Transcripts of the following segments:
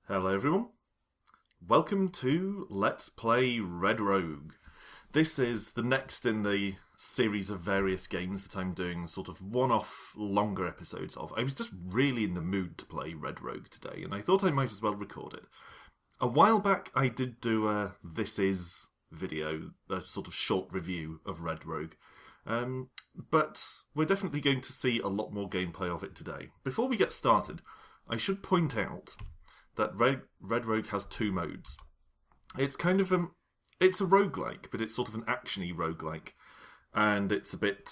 Hello everyone, welcome to Let's Play Red Rogue. This is the next in the series of various games that I'm doing sort of one-off longer episodes of. I was just really in the mood to play Red Rogue today and I thought I might as well record it. A while back I did do a This Is video, a sort of short review of Red Rogue. But we're definitely going to see a lot more gameplay of it today. Before we get started, I should point out that Red Rogue has two modes. It's kind of it's a roguelike, but it's sort of an actiony roguelike, and it's a bit,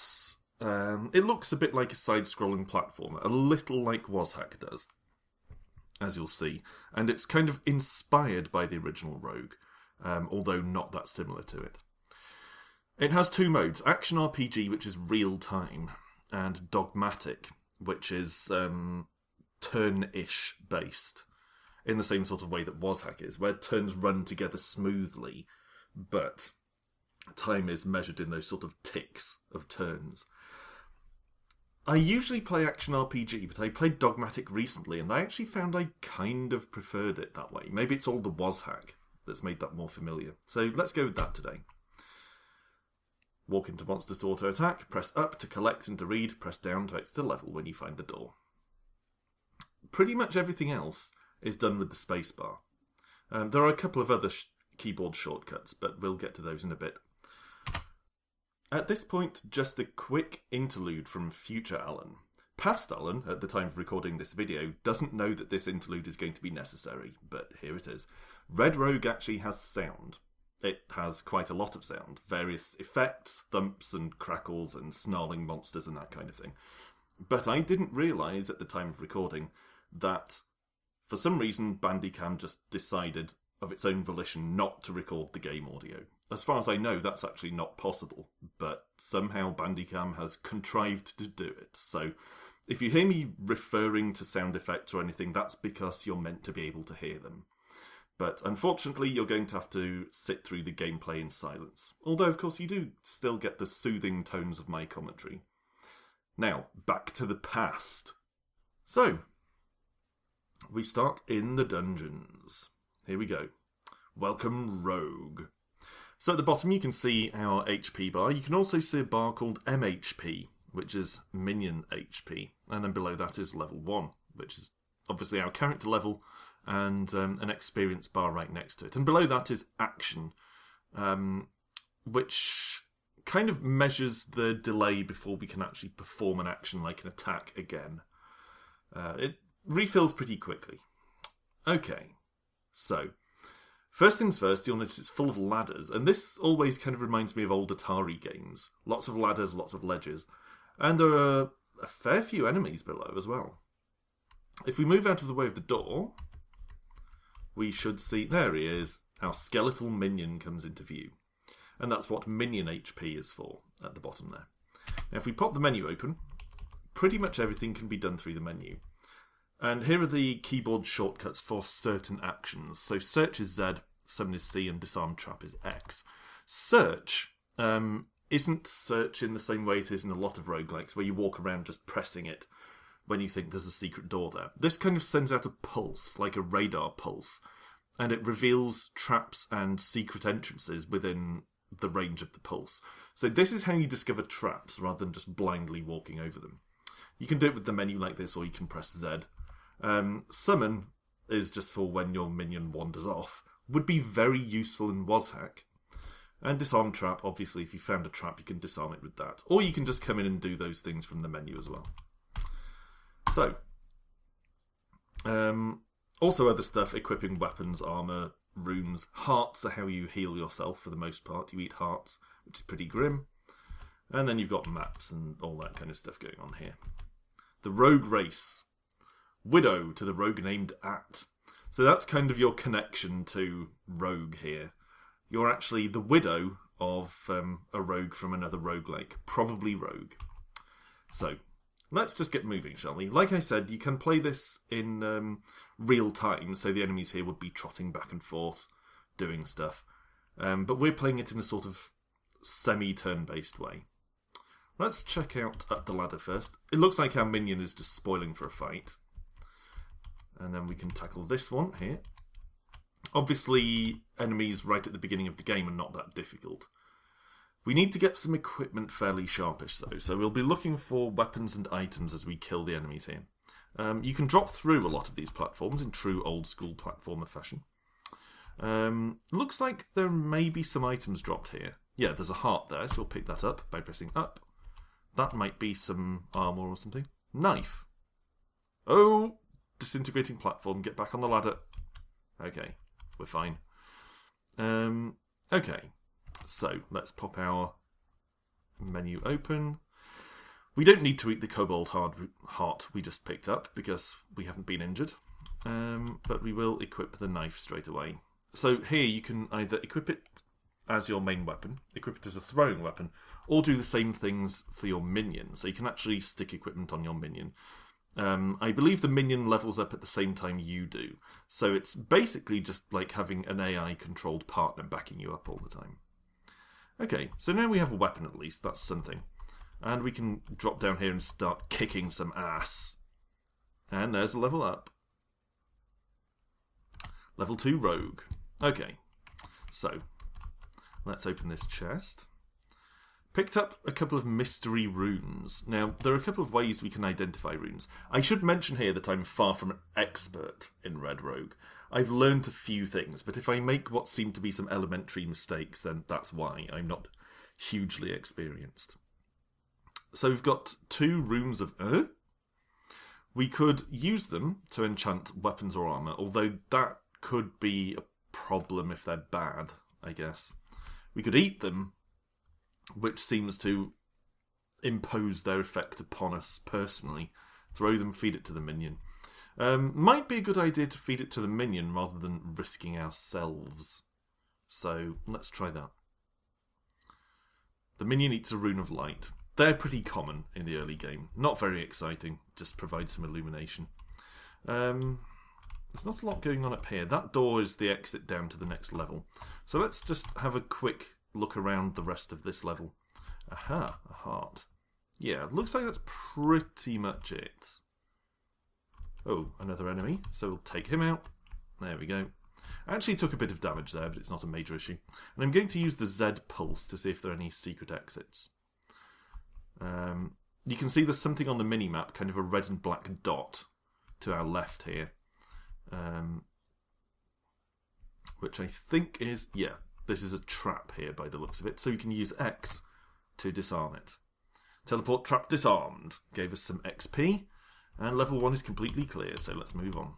it looks a bit like a side-scrolling platformer, a little like Wozhack does, as you'll see, and it's kind of inspired by the original Rogue, although not that similar to it. It has two modes, Action RPG, which is real-time, and Dogmatic, which is turn-ish based, in the same sort of way that Wozhack is, where turns run together smoothly, but time is measured in those sort of ticks of turns. I usually play Action RPG, but I played Dogmatic recently, and I actually found I kind of preferred it that way. Maybe it's all the Wozhack that's made that more familiar. So let's go with that today. Walk into monsters to auto-attack, press up to collect and to read, press down to exit the level when you find the door. Pretty much everything else is done with the spacebar. There are a couple of other keyboard shortcuts, but we'll get to those in a bit. At this point, just a quick interlude from future Alan. Past Alan, at the time of recording this video, doesn't know that this interlude is going to be necessary, but here it is. Red Rogue actually has sound. It has quite a lot of sound. Various effects, thumps and crackles and snarling monsters and that kind of thing. But I didn't realise at the time of recording that for some reason, Bandicam just decided of its own volition not to record the game audio. As far as I know, that's actually not possible, but somehow Bandicam has contrived to do it. So if you hear me referring to sound effects or anything, that's because you're meant to be able to hear them. But unfortunately, you're going to have to sit through the gameplay in silence. Although, of course, you do still get the soothing tones of my commentary. Now, back to the past. So, we start in the dungeons. Here we go. Welcome, Rogue. So at the bottom you can see our HP bar. You can also see a bar called MHP, which is Minion HP. And then below that is level 1, which is obviously our character level, and an experience bar right next to it. And below that is Action, which kind of measures the delay before we can actually perform an action like an attack again. It refills pretty quickly. Okay, so first things first, you'll notice it's full of ladders, and this always kind of reminds me of old Atari games. Lots of ladders, lots of ledges, and there are a fair few enemies below as well. If we move out of the way of the door, we should see, there he is, our skeletal minion comes into view. And that's what Minion HP is for, at the bottom there. Now if we pop the menu open, pretty much everything can be done through the menu. And here are the keyboard shortcuts for certain actions. So search is Z, summon is C, and disarm trap is X. Search isn't search in the same way it is in a lot of roguelikes, where you walk around just pressing it when you think there's a secret door there. This kind of sends out a pulse, like a radar pulse, and it reveals traps and secret entrances within the range of the pulse. So this is how you discover traps, rather than just blindly walking over them. You can do it with the menu like this, or you can press Z. Summon is just for when your minion wanders off. Would be very useful in Wozhack. And disarm trap, obviously, if you found a trap, you can disarm it with that. Or you can just come in and do those things from the menu as well. So, also other stuff, equipping weapons, armour, runes. Hearts are how you heal yourself for the most part. You eat hearts, which is pretty grim. And then you've got maps and all that kind of stuff going on here. The rogue race. Widow to the rogue named At. So that's kind of your connection to rogue here. You're actually the widow of a rogue from another roguelike. Probably rogue. So, let's just get moving, shall we? Like I said, you can play this in real time, so the enemies here would be trotting back and forth, doing stuff. But we're playing it in a sort of semi-turn-based way. Let's check out up the ladder first. It looks like our minion is just spoiling for a fight. And then we can tackle this one here. Obviously, enemies right at the beginning of the game are not that difficult. We need to get some equipment fairly sharpish though, so we'll be looking for weapons and items as we kill the enemies here. You can drop through a lot of these platforms in true old school platformer fashion. Looks like there may be some items dropped here. Yeah, there's a heart there, so we'll pick that up by pressing up. That might be some armour or something. Knife. Oh, disintegrating platform. Get back on the ladder. Okay, we're fine. Okay, so let's pop our menu open. We don't need to eat the kobold heart we just picked up because we haven't been injured. But we will equip the knife straight away. So here you can either equip it as your main weapon, equip it as a throwing weapon, or do the same things for your minion. So you can actually stick equipment on your minion. I believe the minion levels up at the same time you do. So it's basically just like having an AI-controlled partner backing you up all the time. Okay, so now we have a weapon at least. That's something. And we can drop down here and start kicking some ass. And there's a level up. Level 2 Rogue. Okay, so let's open this chest. Picked up a couple of mystery runes. Now, there are a couple of ways we can identify runes. I should mention here that I'm far from an expert in Red Rogue. I've learned a few things, but if I make what seem to be some elementary mistakes, then that's why. I'm not hugely experienced. So we've got 2 runes of We could use them to enchant weapons or armour, although that could be a problem if they're bad, I guess. We could eat them, which seems to impose their effect upon us personally. Throw them, feed it to the minion. Might be a good idea to feed it to the minion rather than risking ourselves. So let's try that. The minion eats a rune of light. They're pretty common in the early game. Not very exciting, just provide some illumination. There's not a lot going on up here. That door is the exit down to the next level. So let's just have a quick look around the rest of this level. Aha, a heart. Yeah, looks like that's pretty much it. Oh, another enemy. So we'll take him out. There we go. I actually took a bit of damage there, but it's not a major issue. And I'm going to use the Z pulse to see if there are any secret exits. You can see there's something on the mini-map, kind of a red and black dot to our left here. Which I think is, yeah, this is a trap here by the looks of it. So you can use X to disarm it. Teleport trap disarmed. Gave us some XP. And level 1 is completely clear, so let's move on.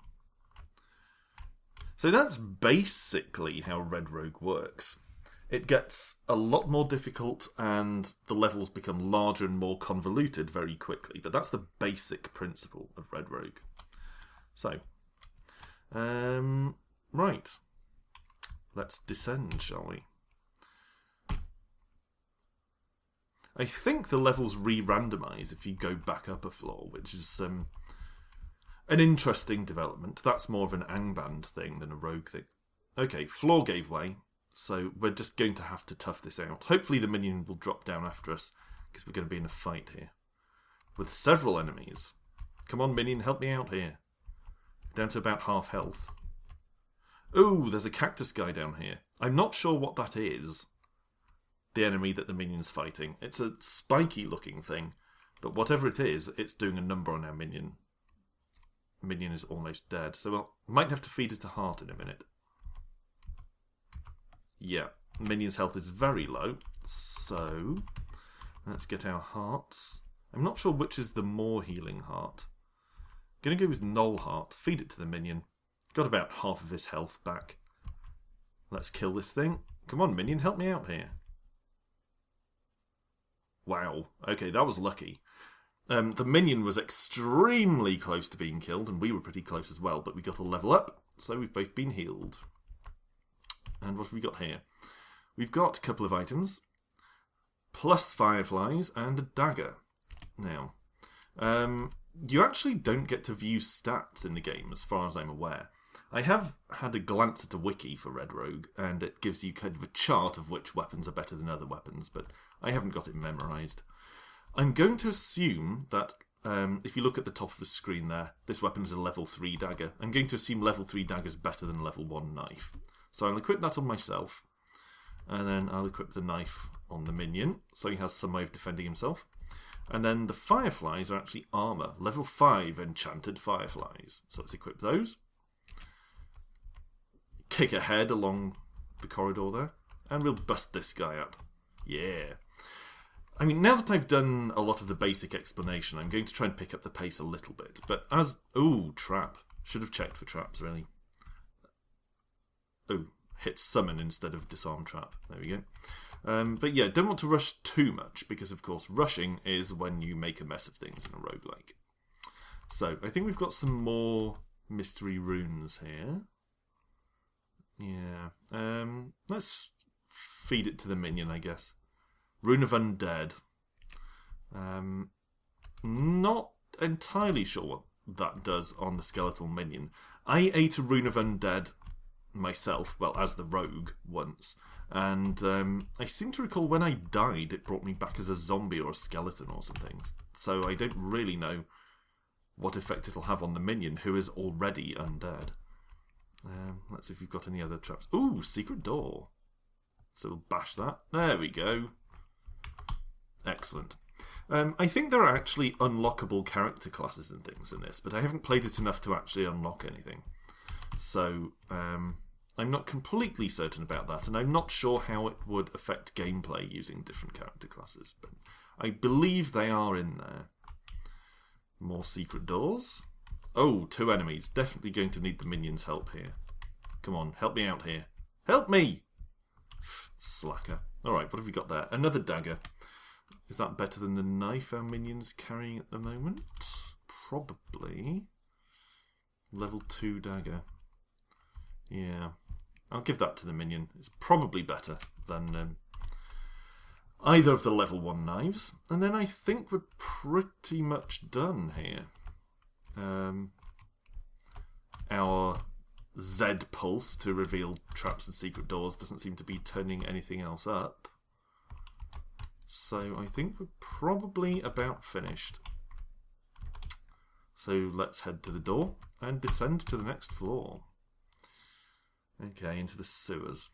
So that's basically how Red Rogue works. It gets a lot more difficult and the levels become larger and more convoluted very quickly. But that's the basic principle of Red Rogue. So, right. Let's descend, shall we? I think the levels re-randomise if you go back up a floor, which is an interesting development. That's more of an Angband thing than a Rogue thing. Okay, floor gave way, so we're just going to have to tough this out. Hopefully the minion will drop down after us, because we're going to be in a fight here. With several enemies. Come on, minion, help me out here. Down to about half health. Ooh, there's a cactus guy down here. I'm not sure what that is. The enemy that the minion's fighting. It's a spiky looking thing, but whatever it is, it's doing a number on our minion. Minion is almost dead, so we'll might have to feed it a heart in a minute. Yeah, minion's health is very low, so let's get our hearts. I'm not sure which is the more healing heart. Gonna go with Knoll Heart, feed it to the minion. Got about half of his health back. Let's kill this thing. Come on, minion, help me out here. Wow, okay, that was lucky. The minion was extremely close to being killed, and we were pretty close as well, but we got a level up, so we've both been healed. And what have we got here? We've got a couple of items, plus fireflies, and a dagger. Now, you actually don't get to view stats in the game, as far as I'm aware. I have had a glance at a wiki for Red Rogue, and it gives you kind of a chart of which weapons are better than other weapons, but I haven't got it memorised. I'm going to assume that if you look at the top of the screen there, this weapon is a level 3 dagger. I'm going to assume level 3 dagger is better than level 1 knife. So I'll equip that on myself, and then I'll equip the knife on the minion, so he has some way of defending himself. And then the fireflies are actually armour, level 5 enchanted fireflies. So let's equip those. Kick ahead along the corridor there, and we'll bust this guy up. Yeah. I mean, now that I've done a lot of the basic explanation, I'm going to try and pick up the pace a little bit. But as... Ooh, trap. Should have checked for traps, really. Oh, hit summon instead of disarm trap. There we go. But yeah, don't want to rush too much, because of course rushing is when you make a mess of things in a roguelike. So, I think we've got some more mystery runes here. Yeah. Let's feed it to the minion, I guess. Rune of Undead. Not entirely sure what that does on the skeletal minion. I ate a Rune of Undead myself, well, as the rogue, once. And I seem to recall when I died, it brought me back as a zombie or a skeleton or something. So I don't really know what effect it'll have on the minion, who is already undead. Let's see if we've got any other traps. Ooh, secret door. So we'll bash that. There we go. Excellent. I think there are actually unlockable character classes and things in this, but I haven't played it enough to actually unlock anything. So, I'm not completely certain about that, and I'm not sure how it would affect gameplay using different character classes, but I believe they are in there. More secret doors. Oh, 2 enemies. Definitely going to need the minions' help here. Come on, help me out here. Help me! Slacker. Alright, what have we got there? Another dagger. Is that better than the knife our minion's carrying at the moment? Probably. Level 2 dagger. Yeah. I'll give that to the minion. It's probably better than either of the level 1 knives. And then I think we're pretty much done here. Our Z pulse to reveal traps and secret doors doesn't seem to be turning anything else up. So I think we're probably about finished. So let's head to the door and descend to the next floor. Okay, into the sewers.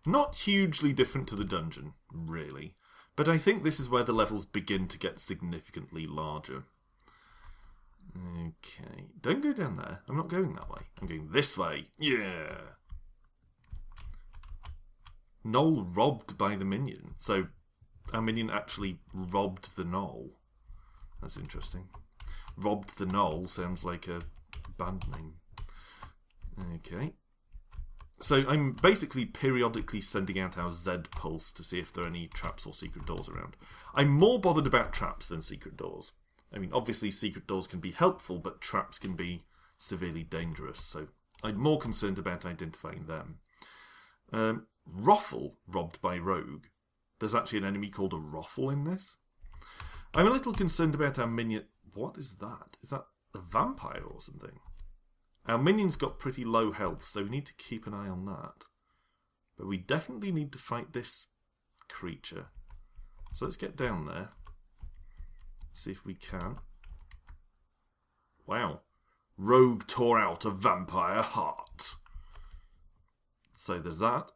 Not hugely different to the dungeon, really. But I think this is where the levels begin to get significantly larger. Okay, don't go down there. I'm not going that way. I'm going this way. Yeah! Knoll robbed by the minion. So, our minion actually robbed the knoll. That's interesting. Robbed the knoll sounds like a band name. Okay. So, I'm basically periodically sending out our Z pulse to see if there are any traps or secret doors around. I'm more bothered about traps than secret doors. I mean, obviously secret doors can be helpful, but traps can be severely dangerous, so I'm more concerned about identifying them. Roffle, robbed by rogue. There's actually an enemy called a Roffle in this. I'm a little concerned about our minion... What is that? Is that a vampire or something? Our minion's got pretty low health, so we need to keep an eye on that. But we definitely need to fight this creature. So let's get down there. See if we can. Wow. Rogue tore out a vampire heart. So there's that.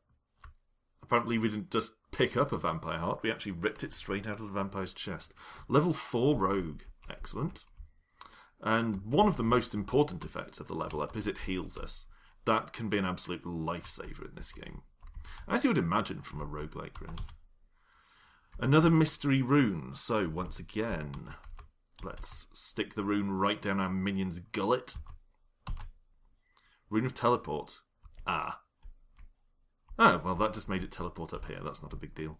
Apparently we didn't just pick up a vampire heart, we actually ripped it straight out of the vampire's chest. Level 4 rogue. Excellent. And one of the most important effects of the level up is it heals us. That can be an absolute lifesaver in this game. As you would imagine from a roguelike, really. Another mystery rune. So, once again, let's stick the rune right down our minion's gullet. Rune of teleport. Ah. Oh, well, that just made it teleport up here. That's not a big deal.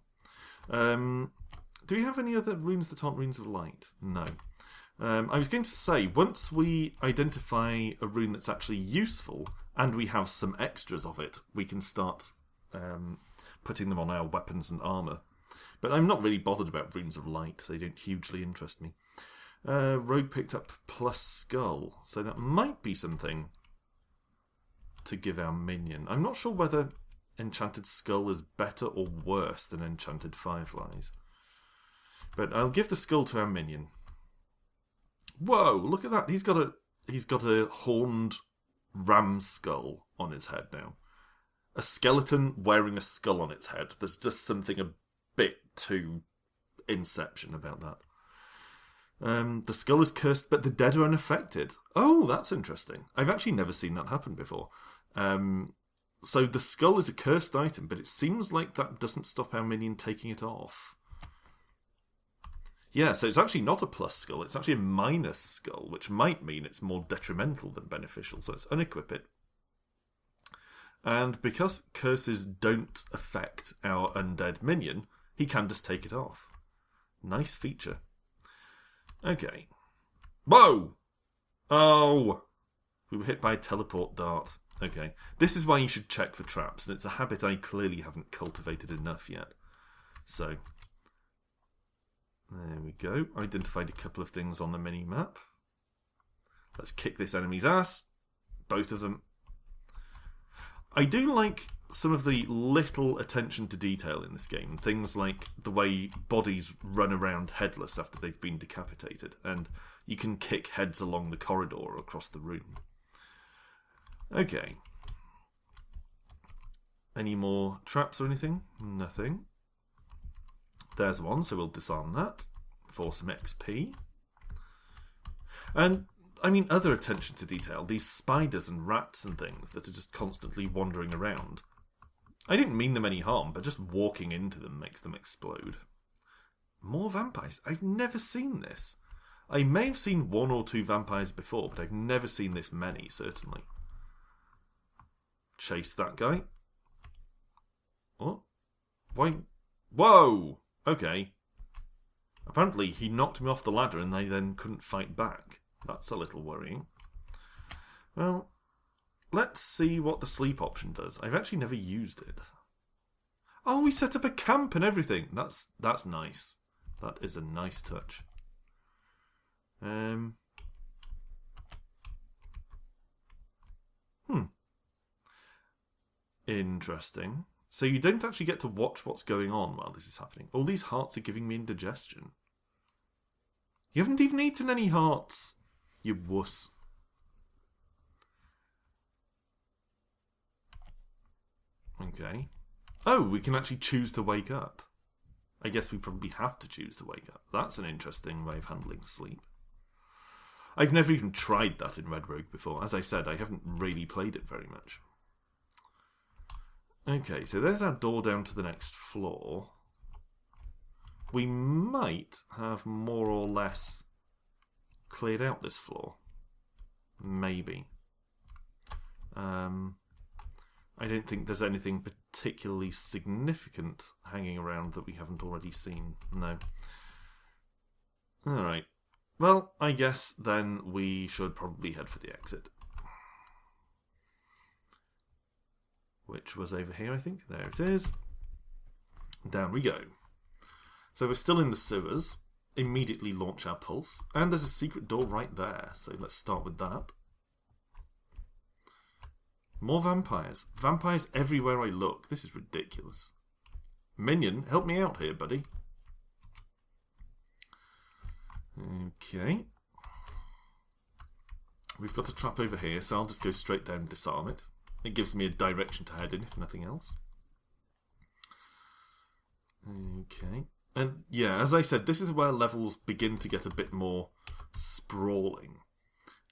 Do we have any other runes that aren't runes of light? No. I was going to say, once we identify a rune that's actually useful, and we have some extras of it, we can start putting them on our weapons and armour. But I'm not really bothered about runes of light. They don't hugely interest me. Rogue picked up plus skull, so that might be something to give our minion. I'm not sure whether enchanted skull is better or worse than enchanted fireflies. But I'll give the skull to our minion. Whoa, look at that. He's got a horned ram skull on his head now. A skeleton wearing a skull on its head. There's just something a bit too Inception about that. The skull is cursed, but the dead are unaffected. Oh, that's interesting. I've actually never seen that happen before. So the skull is a cursed item, but it seems like that doesn't stop our minion taking it off. Yeah, so it's actually not a plus skull, it's actually a minus skull, which might mean it's more detrimental than beneficial, so let's unequip it. And because curses don't affect our undead minion, he can just take it off. Nice feature. Okay. Whoa! Oh! We were hit by a teleport dart. Okay. This is why you should check for traps, and it's a habit I clearly haven't cultivated enough yet. So... there we go. Identified a couple of things on the mini-map. Let's kick this enemy's ass. Both of them. I do like some of the little attention to detail in this game. Things like the way bodies run around headless after they've been decapitated. And you can kick heads along the corridor or across the room. Okay. Any more traps or anything? Nothing. There's one, so we'll disarm that for some XP. And, I mean, other attention to detail. These spiders and rats and things that are just constantly wandering around. I didn't mean them any harm, but just walking into them makes them explode. More vampires. I've never seen this. I may have seen one or two vampires before, but I've never seen this many, certainly. Chase that guy. What? Why? Whoa! Okay. Apparently he knocked me off the ladder and I then couldn't fight back. That's a little worrying. Well, let's see what the sleep option does. I've actually never used it. Oh, we set up a camp and everything. That's nice. That is a nice touch. Interesting. So you don't actually get to watch what's going on while this is happening. All these hearts are giving me indigestion. You haven't even eaten any hearts, you wuss. Okay. Oh, we can actually choose to wake up. I guess we probably have to choose to wake up. That's an interesting way of handling sleep. I've never even tried that in Red Rogue before. As I said, I haven't really played it very much. Okay, so there's our door down to the next floor. We might have more or less cleared out this floor. Maybe. I don't think there's anything particularly significant hanging around that we haven't already seen. No. Alright. Well, I guess then we should probably head for the exit. Which was over here, I think. There it is. Down we go. So we're still in the sewers. Immediately launch our pulse. And there's a secret door right there. So let's start with that. More vampires. Vampires everywhere I look. This is ridiculous. Minion, help me out here, buddy. Okay. We've got a trap over here, so I'll just go straight down and disarm it. It gives me a direction to head in, if nothing else. Okay. And yeah, as I said, this is where levels begin to get a bit more sprawling.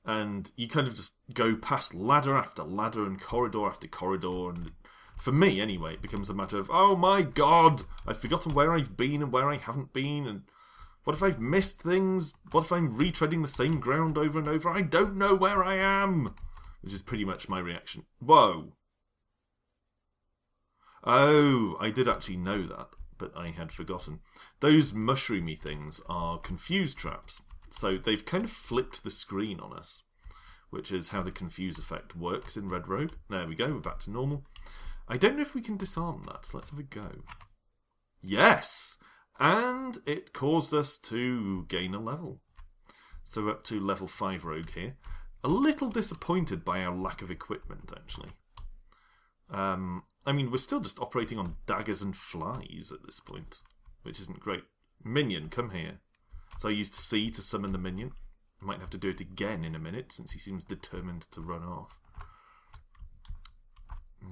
And you kind of just go past ladder after ladder and corridor after corridor. And for me, anyway, it becomes a matter of, oh my god, I've forgotten where I've been and where I haven't been. And what if I've missed things? What if I'm retreading the same ground over and over? I don't know where I am. Which is pretty much my reaction. Whoa. Oh, I did actually know that, but I had forgotten. Those mushroomy things are confuse traps. So they've kind of flipped the screen on us, which is how the confuse effect works in Red Rogue. There we go, we're back to normal. I don't know if we can disarm that. Let's have a go. Yes! And it caused us to gain a level. So we're up to level 5 Rogue here. A little disappointed by our lack of equipment, actually. I mean, we're still just operating on daggers and flies at this point, which isn't great. Minion, come here. So I used C to summon the minion. I might have to do it again in a minute, since he seems determined to run off.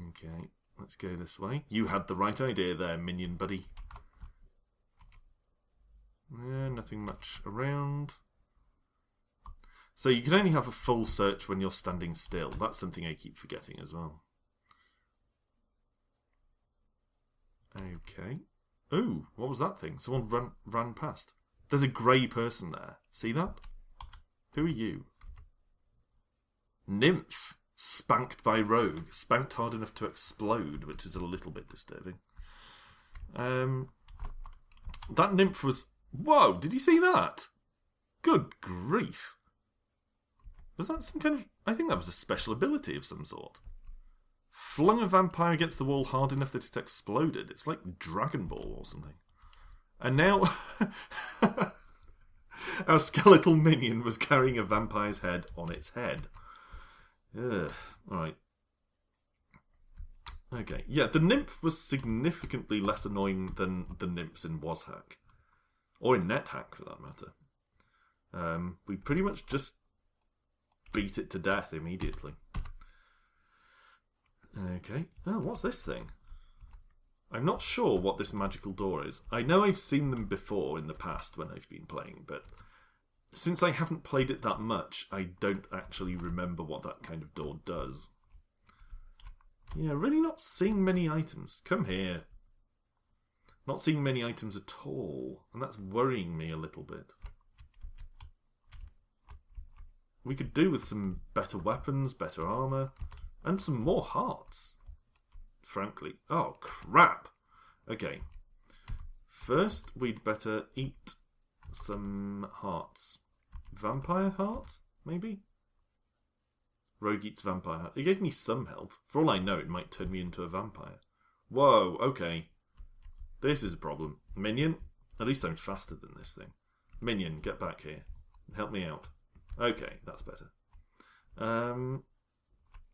Okay, let's go this way. You had the right idea there, minion buddy. Yeah, nothing much around. So you can only have a full search when you're standing still. That's something I keep forgetting as well. Okay. Ooh, what was that thing? Someone ran past. There's a grey person there. See that? Who are you? Nymph. Spanked by rogue. Spanked hard enough to explode, which is a little bit disturbing. That nymph was... Whoa, did you see that? Good grief. Was that some kind of... I think that was a special ability of some sort. Flung a vampire against the wall hard enough that it exploded. It's like Dragon Ball or something. And now... our skeletal minion was carrying a vampire's head on its head. Ugh. Alright. Okay. Yeah, the nymph was significantly less annoying than the nymphs in WasHack. Or in NetHack, for that matter. We pretty much just beat it to death immediately. Okay. Oh, what's this thing? I'm not sure what this magical door is. I know I've seen them before in the past when I've been playing, but since I haven't played it that much, I don't actually remember what that kind of door does. Yeah, really not seeing many items. Come here. Not seeing many items at all, and that's worrying me a little bit. We could do with some better weapons, better armour, and some more hearts. Frankly. Oh, crap! Okay. First, we'd better eat some hearts. Vampire heart, maybe? Rogue eats vampire heart. It gave me some health. For all I know, it might turn me into a vampire. Whoa, okay. This is a problem. Minion? At least I'm faster than this thing. Minion, get back here. Help me out. Okay, that's better.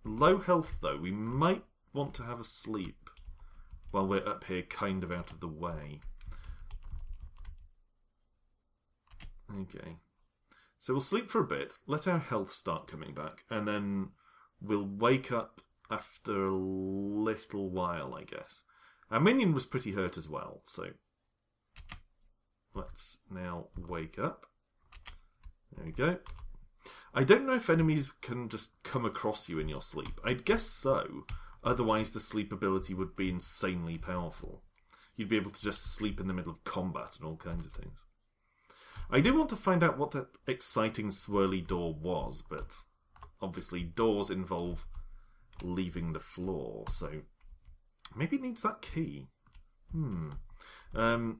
Low health, though. We might want to have a sleep while we're up here kind of out of the way. Okay. So we'll sleep for a bit, let our health start coming back, and then we'll wake up after a little while, I guess. Our minion was pretty hurt as well, so let's now wake up. There we go. I don't know if enemies can just come across you in your sleep. I'd guess so. Otherwise, the sleep ability would be insanely powerful. You'd be able to just sleep in the middle of combat and all kinds of things. I do want to find out what that exciting swirly door was, but obviously doors involve leaving the floor, so maybe it needs that key.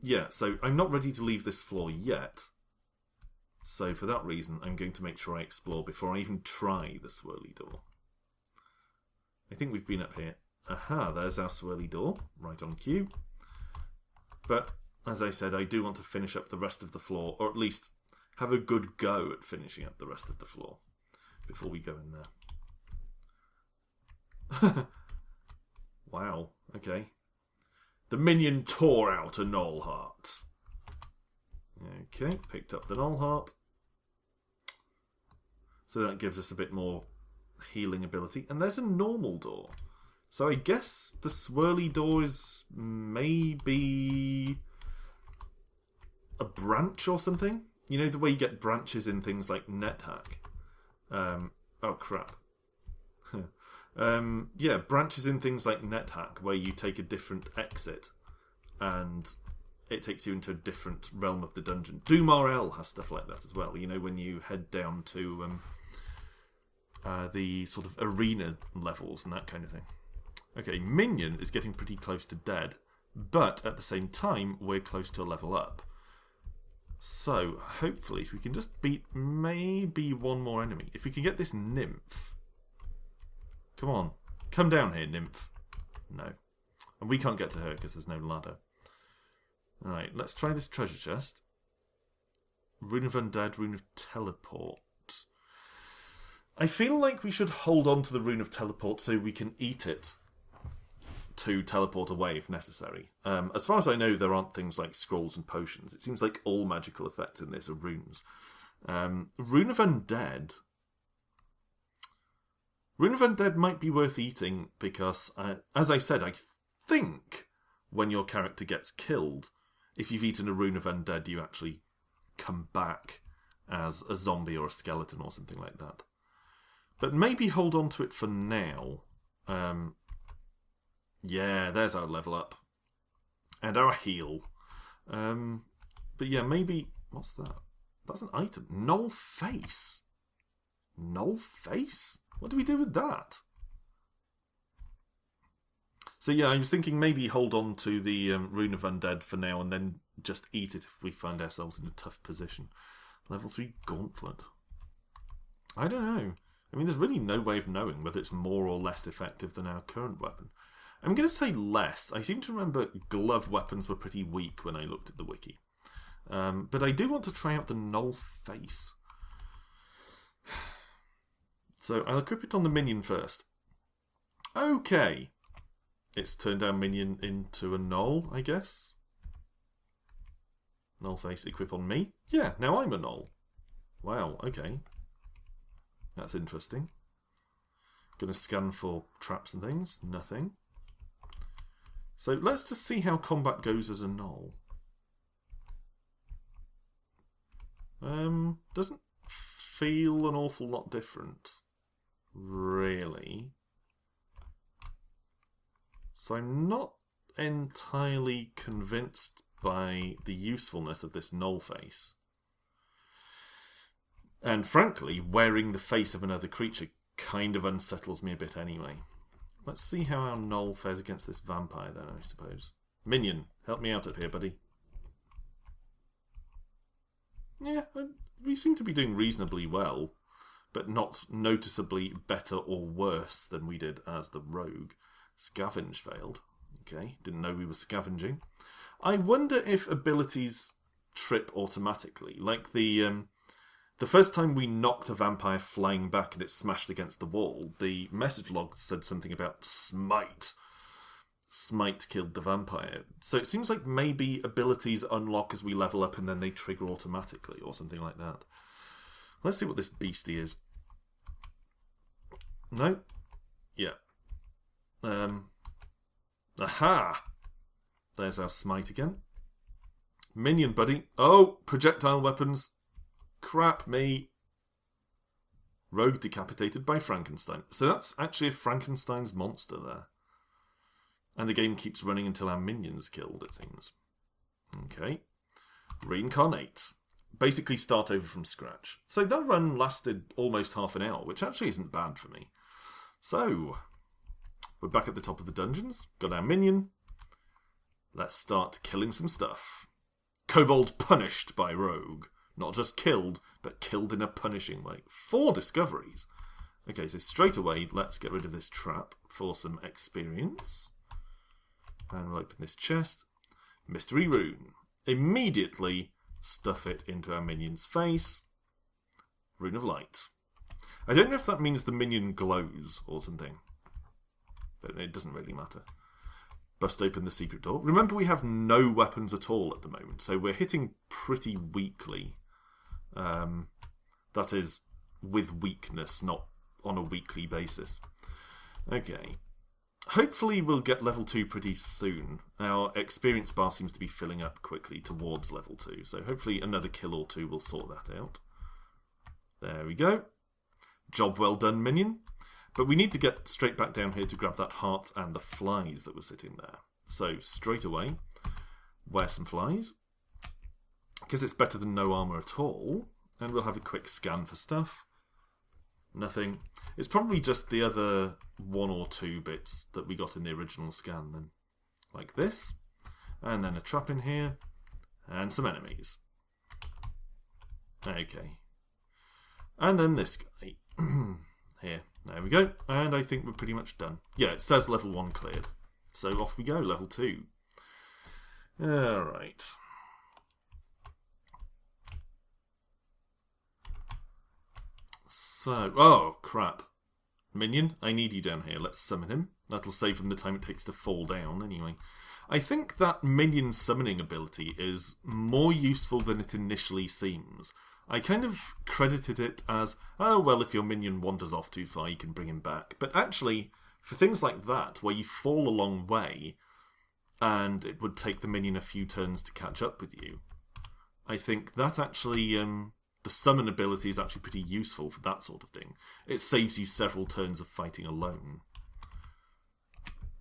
Yeah, so I'm not ready to leave this floor yet. So for that reason, I'm going to make sure I explore before I even try the swirly door. I think we've been up here. Aha, there's our swirly door, right on cue. But, as I said, I do want to finish up the rest of the floor, or at least have a good go at finishing up the rest of the floor before we go in there. Wow, okay. The minion tore out a null heart. Okay, picked up the null heart. So that gives us a bit more healing ability. And there's a normal door. So I guess the swirly door is maybe a branch or something? You know the way you get branches in things like NetHack? Oh, crap. Yeah, branches in things like NetHack where you take a different exit and it takes you into a different realm of the dungeon. Doom RL has stuff like that as well. You know, when you head down to the sort of arena levels and that kind of thing. Okay, Minion is getting pretty close to dead, but at the same time, we're close to a level up. So, hopefully, if we can just beat maybe one more enemy. If we can get this nymph. Come on. Come down here, nymph. No. And we can't get to her because there's no ladder. Alright, let's try this treasure chest. Rune of Undead, Rune of Teleport. I feel like we should hold on to the Rune of Teleport so we can eat it to teleport away if necessary. As far as I know, there aren't things like scrolls and potions. It seems like all magical effects in this are runes. Rune of Undead. Rune of Undead might be worth eating because, as I said, I think when your character gets killed, if you've eaten a Rune of Undead, you actually come back as a zombie or a skeleton or something like that. But maybe hold on to it for now. Yeah, there's our level up. And our heal. But yeah, maybe... What's that? That's an item. Null face. Null face? What do we do with that? So yeah, I was thinking maybe hold on to the Rune of Undead for now and then just eat it if we find ourselves in a tough position. Level 3 Gauntlet. I don't know. I mean, there's really no way of knowing whether it's more or less effective than our current weapon. I'm going to say less. I seem to remember glove weapons were pretty weak when I looked at the wiki. But I do want to try out the Null Face. So I'll equip it on the Minion first. Okay. It's turned our Minion into a Null, I guess. Null Face equip on me. Yeah, now I'm a Null. Wow, okay. That's interesting. Gonna scan for traps and things. Nothing. So let's just see how combat goes as a Null. Doesn't feel an awful lot different. Really. So I'm not entirely convinced by the usefulness of this Null Face. And frankly, wearing the face of another creature kind of unsettles me a bit anyway. Let's see how our Null fares against this vampire then, I suppose. Minion, help me out up here, buddy. Yeah, we seem to be doing reasonably well, but not noticeably better or worse than we did as the rogue. Scavenge failed. Okay, didn't know we were scavenging. I wonder if abilities trip automatically. Like the first time we knocked a vampire flying back and it smashed against the wall, the message log said something about smite. Smite killed the vampire. So it seems like maybe abilities unlock as we level up and then they trigger automatically or something like that. Let's see what this beastie is. No? Yeah. Aha! There's our smite again. Minion, buddy. Oh, projectile weapons. Crap me. Rogue decapitated by Frankenstein. So that's actually a Frankenstein's monster there. And the game keeps running until our minion's killed, it seems. Okay. Reincarnate. Basically start over from scratch. So that run lasted almost half an hour, which actually isn't bad for me. So, we're back at the top of the dungeons. Got our minion. Let's start killing some stuff. Kobold punished by Rogue. Not just killed, but killed in a punishing way. 4 discoveries. Okay, so straight away, let's get rid of this trap for some experience. And we'll open this chest. Mystery rune. Immediately stuff it into our minion's face. Rune of light. I don't know if that means the minion glows or something. But it doesn't really matter. Bust open the secret door. Remember, we have no weapons at all at the moment, so we're hitting pretty weakly. That is, with weakness, not on a weekly basis. Okay. Hopefully we'll get level 2 pretty soon. Our experience bar seems to be filling up quickly towards level 2, so hopefully another kill or 2 will sort that out. There we go. Job well done, minion. But we need to get straight back down here to grab that heart and the flies that were sitting there. So, straight away, wear some flies. Because it's better than no armour at all. And we'll have a quick scan for stuff. Nothing. It's probably just the other 1 or 2 bits that we got in the original scan then. Like this. And then a trap in here. And some enemies. Okay. And then this guy. Here. There we go. And I think we're pretty much done. Yeah, it says level 1 cleared. So off we go, level 2. Alright. So, oh, crap. Minion, I need you down here. Let's summon him. That'll save them the time it takes to fall down, anyway. I think that minion summoning ability is more useful than it initially seems. I kind of credited it as, oh, well, if your minion wanders off too far, you can bring him back. But actually, for things like that, where you fall a long way, and it would take the minion a few turns to catch up with you, I think that actually, the summon ability is actually pretty useful for that sort of thing. It saves you several turns of fighting alone.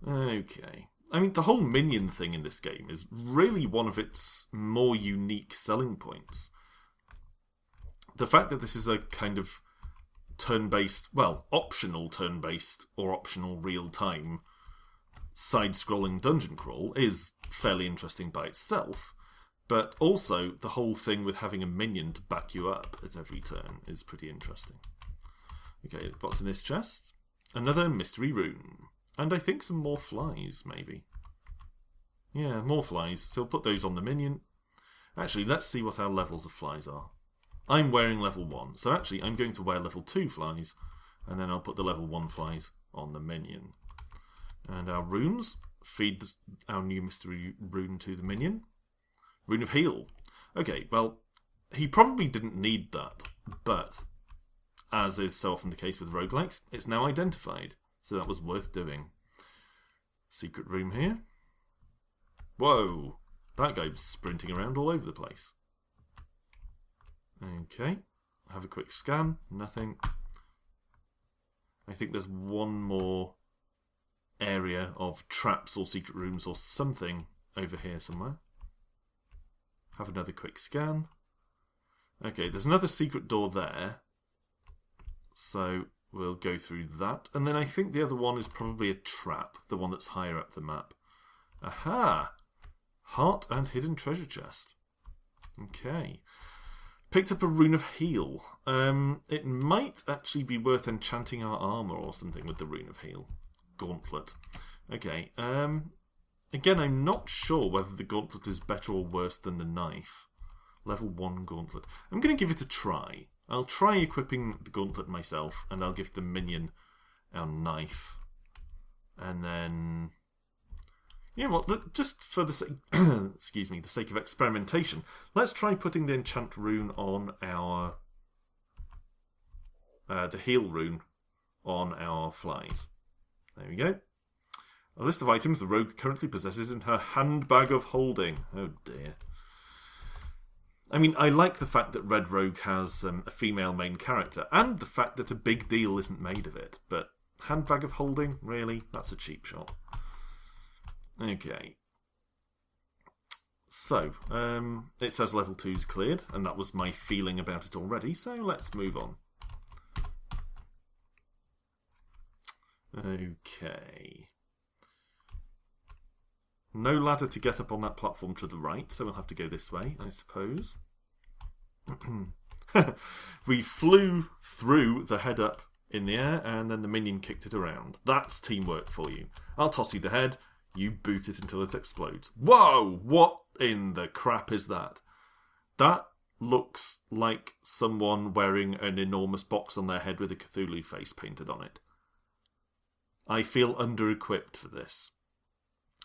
Okay. I mean, the whole minion thing in this game is really one of its more unique selling points. The fact that this is a kind of turn-based, well, optional turn-based or optional real-time side-scrolling dungeon crawl is fairly interesting by itself, but also the whole thing with having a minion to back you up at every turn is pretty interesting. Okay, what's in this chest? Another mystery room. And I think some more flies, maybe. Yeah, more flies. So we'll put those on the minion. Actually, let's see what our levels of flies are. I'm wearing level 1. So actually, I'm going to wear level 2 flies. And then I'll put the level 1 flies on the minion. And our runes. Feed our new mystery rune to the minion. Rune of Heal. Okay, well, he probably didn't need that. But, as is so often the case with roguelikes, it's now identified. So that was worth doing. Secret room here. Whoa! That guy was sprinting around all over the place. Okay. Have a quick scan. Nothing. I think there's one more area of traps or secret rooms or something over here somewhere. Have another quick scan. Okay, there's another secret door there. So we'll go through that. And then I think the other one is probably a trap. The one that's higher up the map. Aha! Heart and hidden treasure chest. Okay. Picked up a rune of heal. It might actually be worth enchanting our armour or something with the rune of heal. Gauntlet. Okay. Again, I'm not sure whether the gauntlet is better or worse than the knife. Level 1 gauntlet. I'm going to give it a try. I'll try equipping the gauntlet myself, and I'll give the minion our knife. And then, you know what, just for the sake, excuse me, the sake of experimentation, let's try putting the enchant rune on our, the heal rune on our flies. There we go. A list of items the rogue currently possesses in her handbag of holding. Oh dear. I mean, I like the fact that Red Rogue has a female main character, and the fact that a big deal isn't made of it, but handbag of holding? Really? That's a cheap shot. Okay. So, it says level 2's cleared, and that was my feeling about it already, so let's move on. Okay. No ladder to get up on that platform to the right, so we'll have to go this way, I suppose. We flew through the head up in the air, and then the minion kicked it around. That's teamwork for you. I'll toss you the head, you boot it until it explodes. Whoa! What in the crap is that? That looks like someone wearing an enormous box on their head with a Cthulhu face painted on it. I feel under-equipped for this.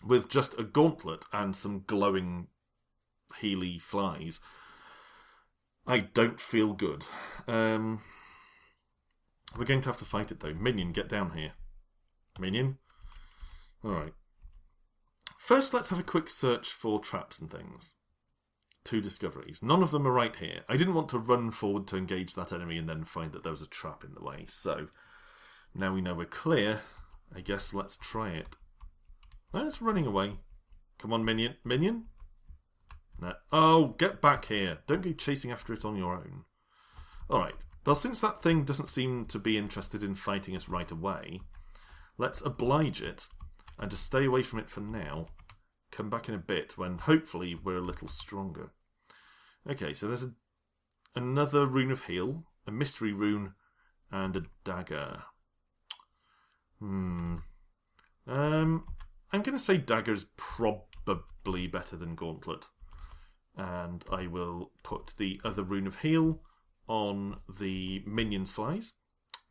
With just a gauntlet and some glowing healy flies, I don't feel good. We're going to have to fight it though. Minion, get down here. Minion? Alright. First, let's have a quick search for traps and things. 2 discoveries. None of them are right here. I didn't want to run forward to engage that enemy and then find that there was a trap in the way. So, now we know we're clear. I guess let's try it. No, it's running away. Come on, Minion. Minion? No. Oh, get back here. Don't go chasing after it on your own. Alright. Well, since that thing doesn't seem to be interested in fighting us right away, let's oblige it and just stay away from it for now. Come back in a bit when hopefully we're a little stronger. Okay, so there's another rune of heal, a mystery rune, and a dagger. I'm going to say dagger's probably better than gauntlet. And I will put the other rune of heal on the minion's flies.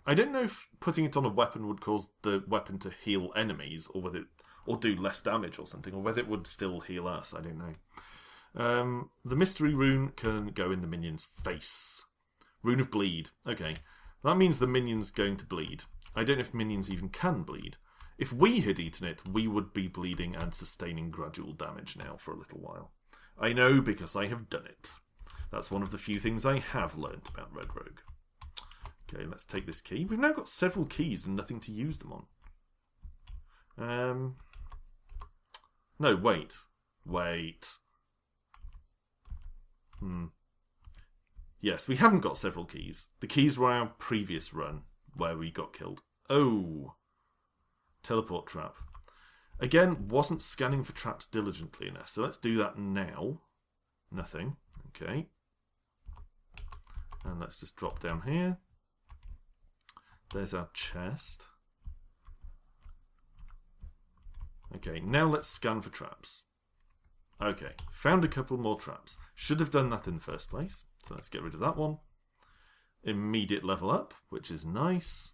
I don't know if putting it on a weapon would cause the weapon to heal enemies, or whether or do less damage or something, or whether it would still heal us. I don't know. The mystery rune can go in the minion's face. Rune of bleed. Okay, that means the minion's going to bleed. I don't know if minions even can bleed. If we had eaten it, we would be bleeding and sustaining gradual damage now for a little while. I know because I have done it. That's one of the few things I have learnt about Red Rogue. Okay, let's take this key. We've now got several keys and nothing to use them on. No, wait. Yes, we haven't got several keys. The keys were our previous run, where we got killed. Oh. Teleport trap. Again, wasn't scanning for traps diligently enough, so let's do that now. Nothing. Okay. And let's just drop down here. There's our chest. Okay, now let's scan for traps. Okay, found a couple more traps. Should have done that in the first place, so let's get rid of that one. Immediate level up, which is nice.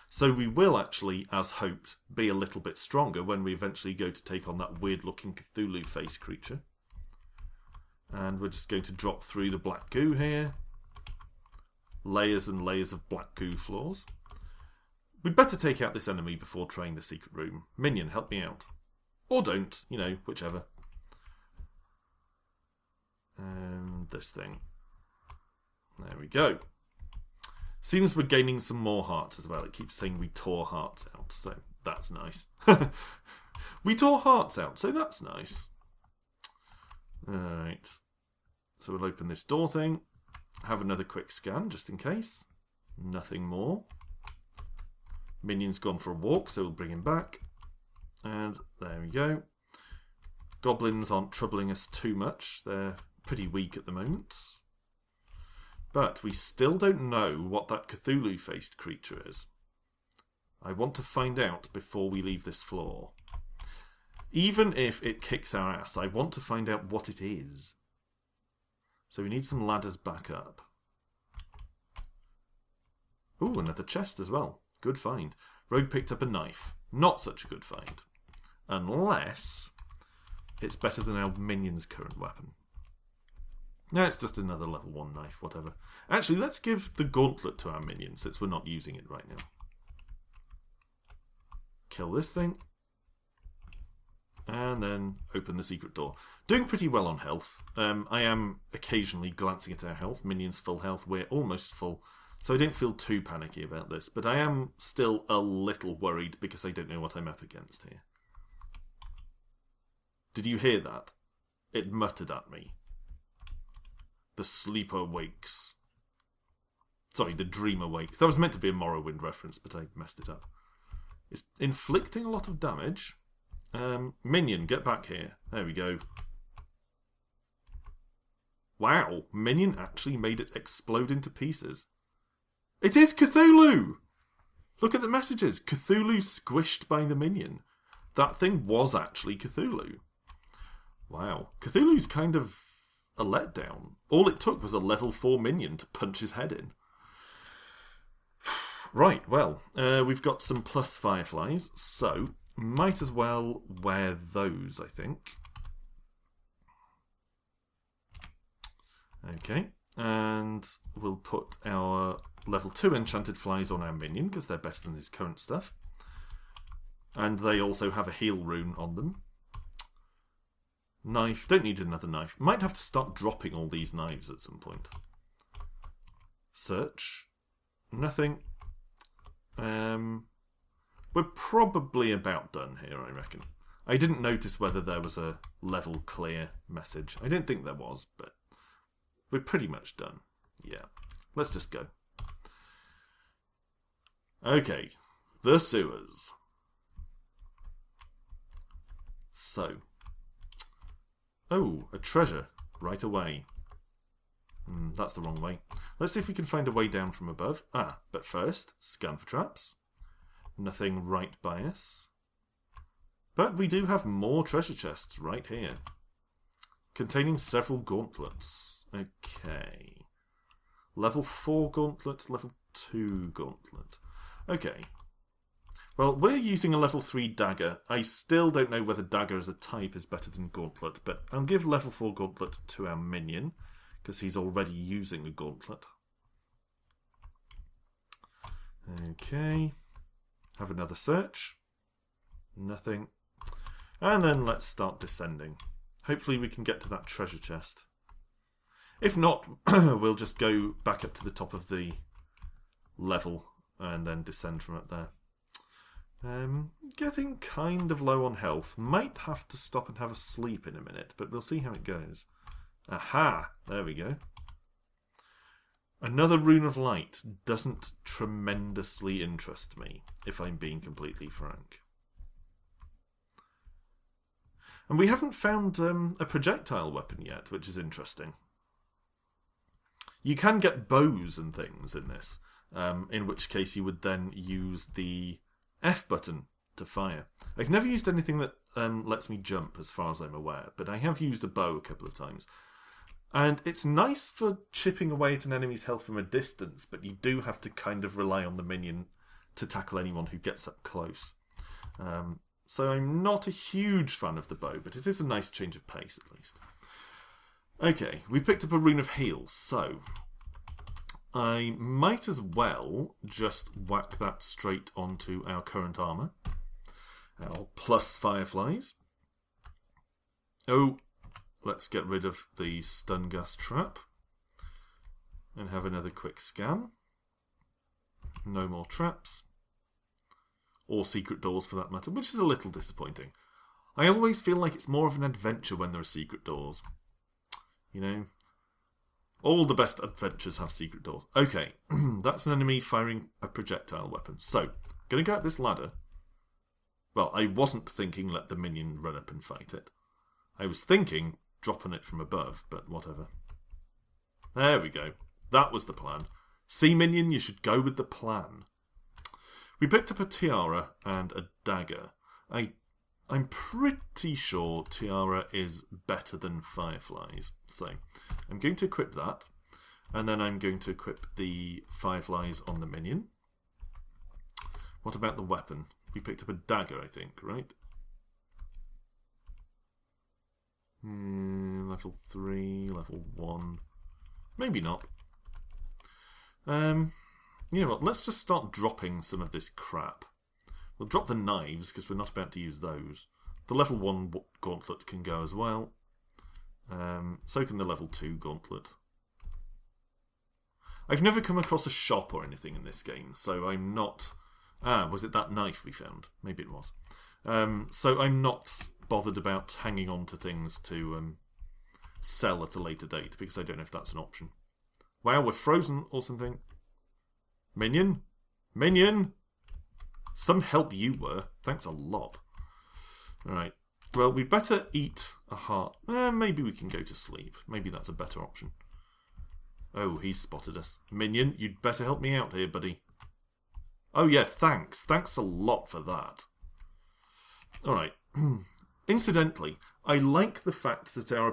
So we will actually, as hoped, be a little bit stronger when we eventually go to take on that weird-looking Cthulhu face creature. And we're just going to drop through the black goo here. Layers and layers of black goo floors. We'd better take out this enemy before trying the secret room. Minion, help me out. Or don't, you know, whichever. And this thing. There we go. Seems we're gaining some more hearts as well. It keeps saying we tore hearts out, so that's nice. We tore hearts out, so that's nice. Alright. So we'll open this door thing. Have another quick scan, just in case. Nothing more. Minion's gone for a walk, so we'll bring him back. And there we go. Goblins aren't troubling us too much. They're pretty weak at the moment. But we still don't know what that Cthulhu-faced creature is. I want to find out before we leave this floor. Even if it kicks our ass, I want to find out what it is. So we need some ladders back up. Ooh, another chest as well. Good find. Rogue picked up a knife. Not such a good find. Unless it's better than our minion's current weapon. No, it's just another level 1 knife, whatever. Actually, let's give the gauntlet to our minion, since we're not using it right now. Kill this thing. And then open the secret door. Doing pretty well on health. I am occasionally glancing at our health. Minion's full health. We're almost full. So I don't feel too panicky about this. But I am still a little worried because I don't know what I'm up against here. Did you hear that? It muttered at me. The sleeper wakes. Sorry, the dreamer wakes. That was meant to be a Morrowind reference, but I messed it up. It's inflicting a lot of damage. Minion, get back here. There we go. Wow, Minion actually made it explode into pieces. It is Cthulhu! Look at the messages. Cthulhu squished by the Minion. That thing was actually Cthulhu. Wow. Cthulhu's kind of a letdown. All it took was a level 4 Minion to punch his head in. Right, well, we've got some plus fireflies, so might as well wear those, I think. Okay, and we'll put our level 2 enchanted flies on our minion, because they're better than his current stuff. And they also have a heal rune on them. Knife, don't need another knife. Might have to start dropping all these knives at some point. Search. Nothing. We're probably about done here, I reckon. I didn't notice whether there was a level clear message. I don't think there was, but we're pretty much done. Yeah. Let's just go. Okay. The sewers. So. Oh, a treasure. Right away. That's the wrong way. Let's see if we can find a way down from above. But first, scan for traps. Nothing right by us. But we do have more treasure chests right here. Containing several gauntlets. Okay. Level 4 gauntlet, level 2 gauntlet. Okay. Well, we're using a level 3 dagger. I still don't know whether dagger as a type is better than gauntlet, but I'll give level 4 gauntlet to our minion, because he's already using a gauntlet. Okay. Have another search. Nothing. And then let's start descending. Hopefully we can get to that treasure chest. If not, we'll just go back up to the top of the level and then descend from up there. Getting kind of low on health. Might have to stop and have a sleep in a minute, but we'll see how it goes. Aha! There we go. Another rune of light doesn't tremendously interest me, if I'm being completely frank. And we haven't found a projectile weapon yet, which is interesting. You can get bows and things in this, in which case you would then use the F button to fire. I've never used anything that lets me jump, as far as I'm aware, but I have used a bow a couple of times. And it's nice for chipping away at an enemy's health from a distance, but you do have to kind of rely on the minion to tackle anyone who gets up close. So I'm not a huge fan of the bow, but it is a nice change of pace at least. Okay, we picked up a rune of heal, so I might as well just whack that straight onto our current armour. Our plus fireflies. Oh, let's get rid of the stun gas trap. And have another quick scan. No more traps. Or secret doors for that matter, which is a little disappointing. I always feel like it's more of an adventure when there are secret doors. You know? All the best adventures have secret doors. Okay, that's an enemy firing a projectile weapon. So, gonna go up this ladder. Well, I wasn't thinking let the minion run up and fight it. I was thinking dropping it from above, but whatever. There we go. That was the plan. See, minion, you should go with the plan. We picked up a tiara and a dagger. I'm pretty sure tiara is better than fireflies. So I'm going to equip that. And then I'm going to equip the fireflies on the minion. What about the weapon? We picked up a dagger, I think, right? Level 3, level 1. Maybe not. You know what, let's just start dropping some of this crap. We'll drop the knives, because we're not about to use those. The level 1 gauntlet can go as well. So can the level 2 gauntlet. I've never come across a shop or anything in this game, so I'm not... Ah, was it that knife we found? Maybe it was. So I'm not bothered about hanging on to things to sell at a later date, because I don't know if that's an option. Wow, we're frozen or something. Minion? Minion? Some help you were. Thanks a lot. Alright. Well, we better eat a heart. Maybe we can go to sleep. Maybe that's a better option. Oh, he's spotted us. Minion, you'd better help me out here, buddy. Oh yeah, thanks. Thanks a lot for that. Alright. Incidentally, I like the fact that our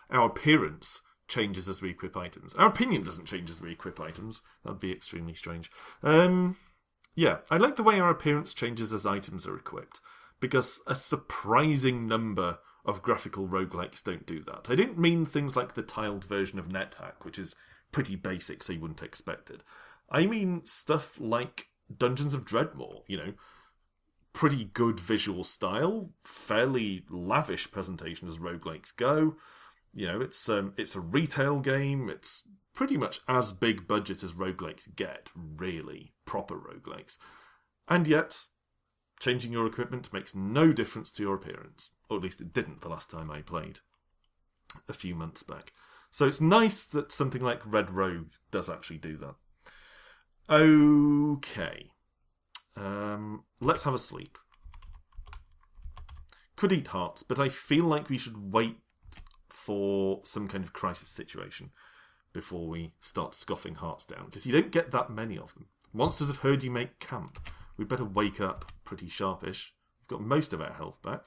appearance changes as we equip items. Our opinion doesn't change as we equip items. That'd be extremely strange. Yeah, I like the way our appearance changes as items are equipped, because a surprising number of graphical roguelikes don't do that. I didn't mean things like the tiled version of NetHack, which is pretty basic, so you wouldn't expect it. I mean stuff like Dungeons of Dreadmore, you know, pretty good visual style, fairly lavish presentation as roguelikes go. You know, it's a retail game. It's pretty much as big budget as roguelikes get, really. Proper roguelikes. And yet, changing your equipment makes no difference to your appearance. Or at least it didn't the last time I played. A few months back. So it's nice that something like Red Rogue does actually do that. Okay. Let's have a sleep. Could eat hearts, but I feel like we should wait for some kind of crisis situation before we start scoffing hearts down, because you don't get that many of them. Monsters have heard you make camp. We'd better wake up pretty sharpish. We've got most of our health back.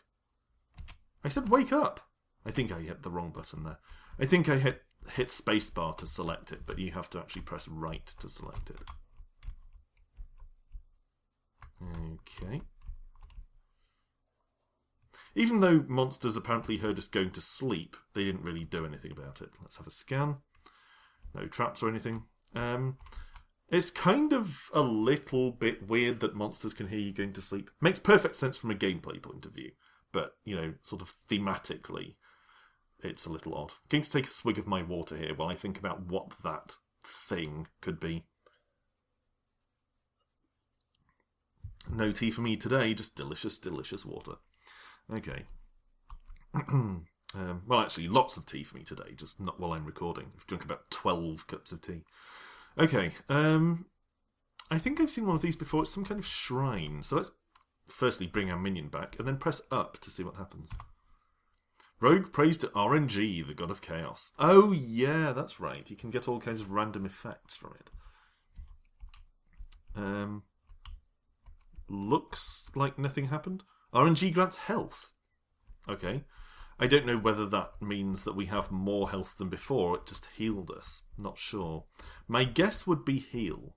I said wake up. I think I hit the wrong button there. I think I hit hit spacebar to select it, but you have to actually press right to select it. Okay. Even though monsters apparently heard us going to sleep, they didn't really do anything about it. Let's have a scan. No traps or anything. It's kind of a little bit weird that monsters can hear you going to sleep. Makes perfect sense from a gameplay point of view. But, sort of thematically, it's a little odd. I'm going to take a swig of my water here while I think about what that thing could be. No tea for me today, just delicious, delicious water. Okay. Well, actually, lots of tea for me today, just not while I'm recording. I've drunk about 12 cups of tea. Okay, I think I've seen one of these before. It's some kind of shrine. So let's firstly bring our minion back, and then press up to see what happens. Rogue prays to RNG, the god of chaos. Oh, yeah, that's right. You can get all kinds of random effects from it. Looks like nothing happened. RNG grants health. Okay. I don't know whether that means that we have more health than before. It just healed us. Not sure. My guess would be heal.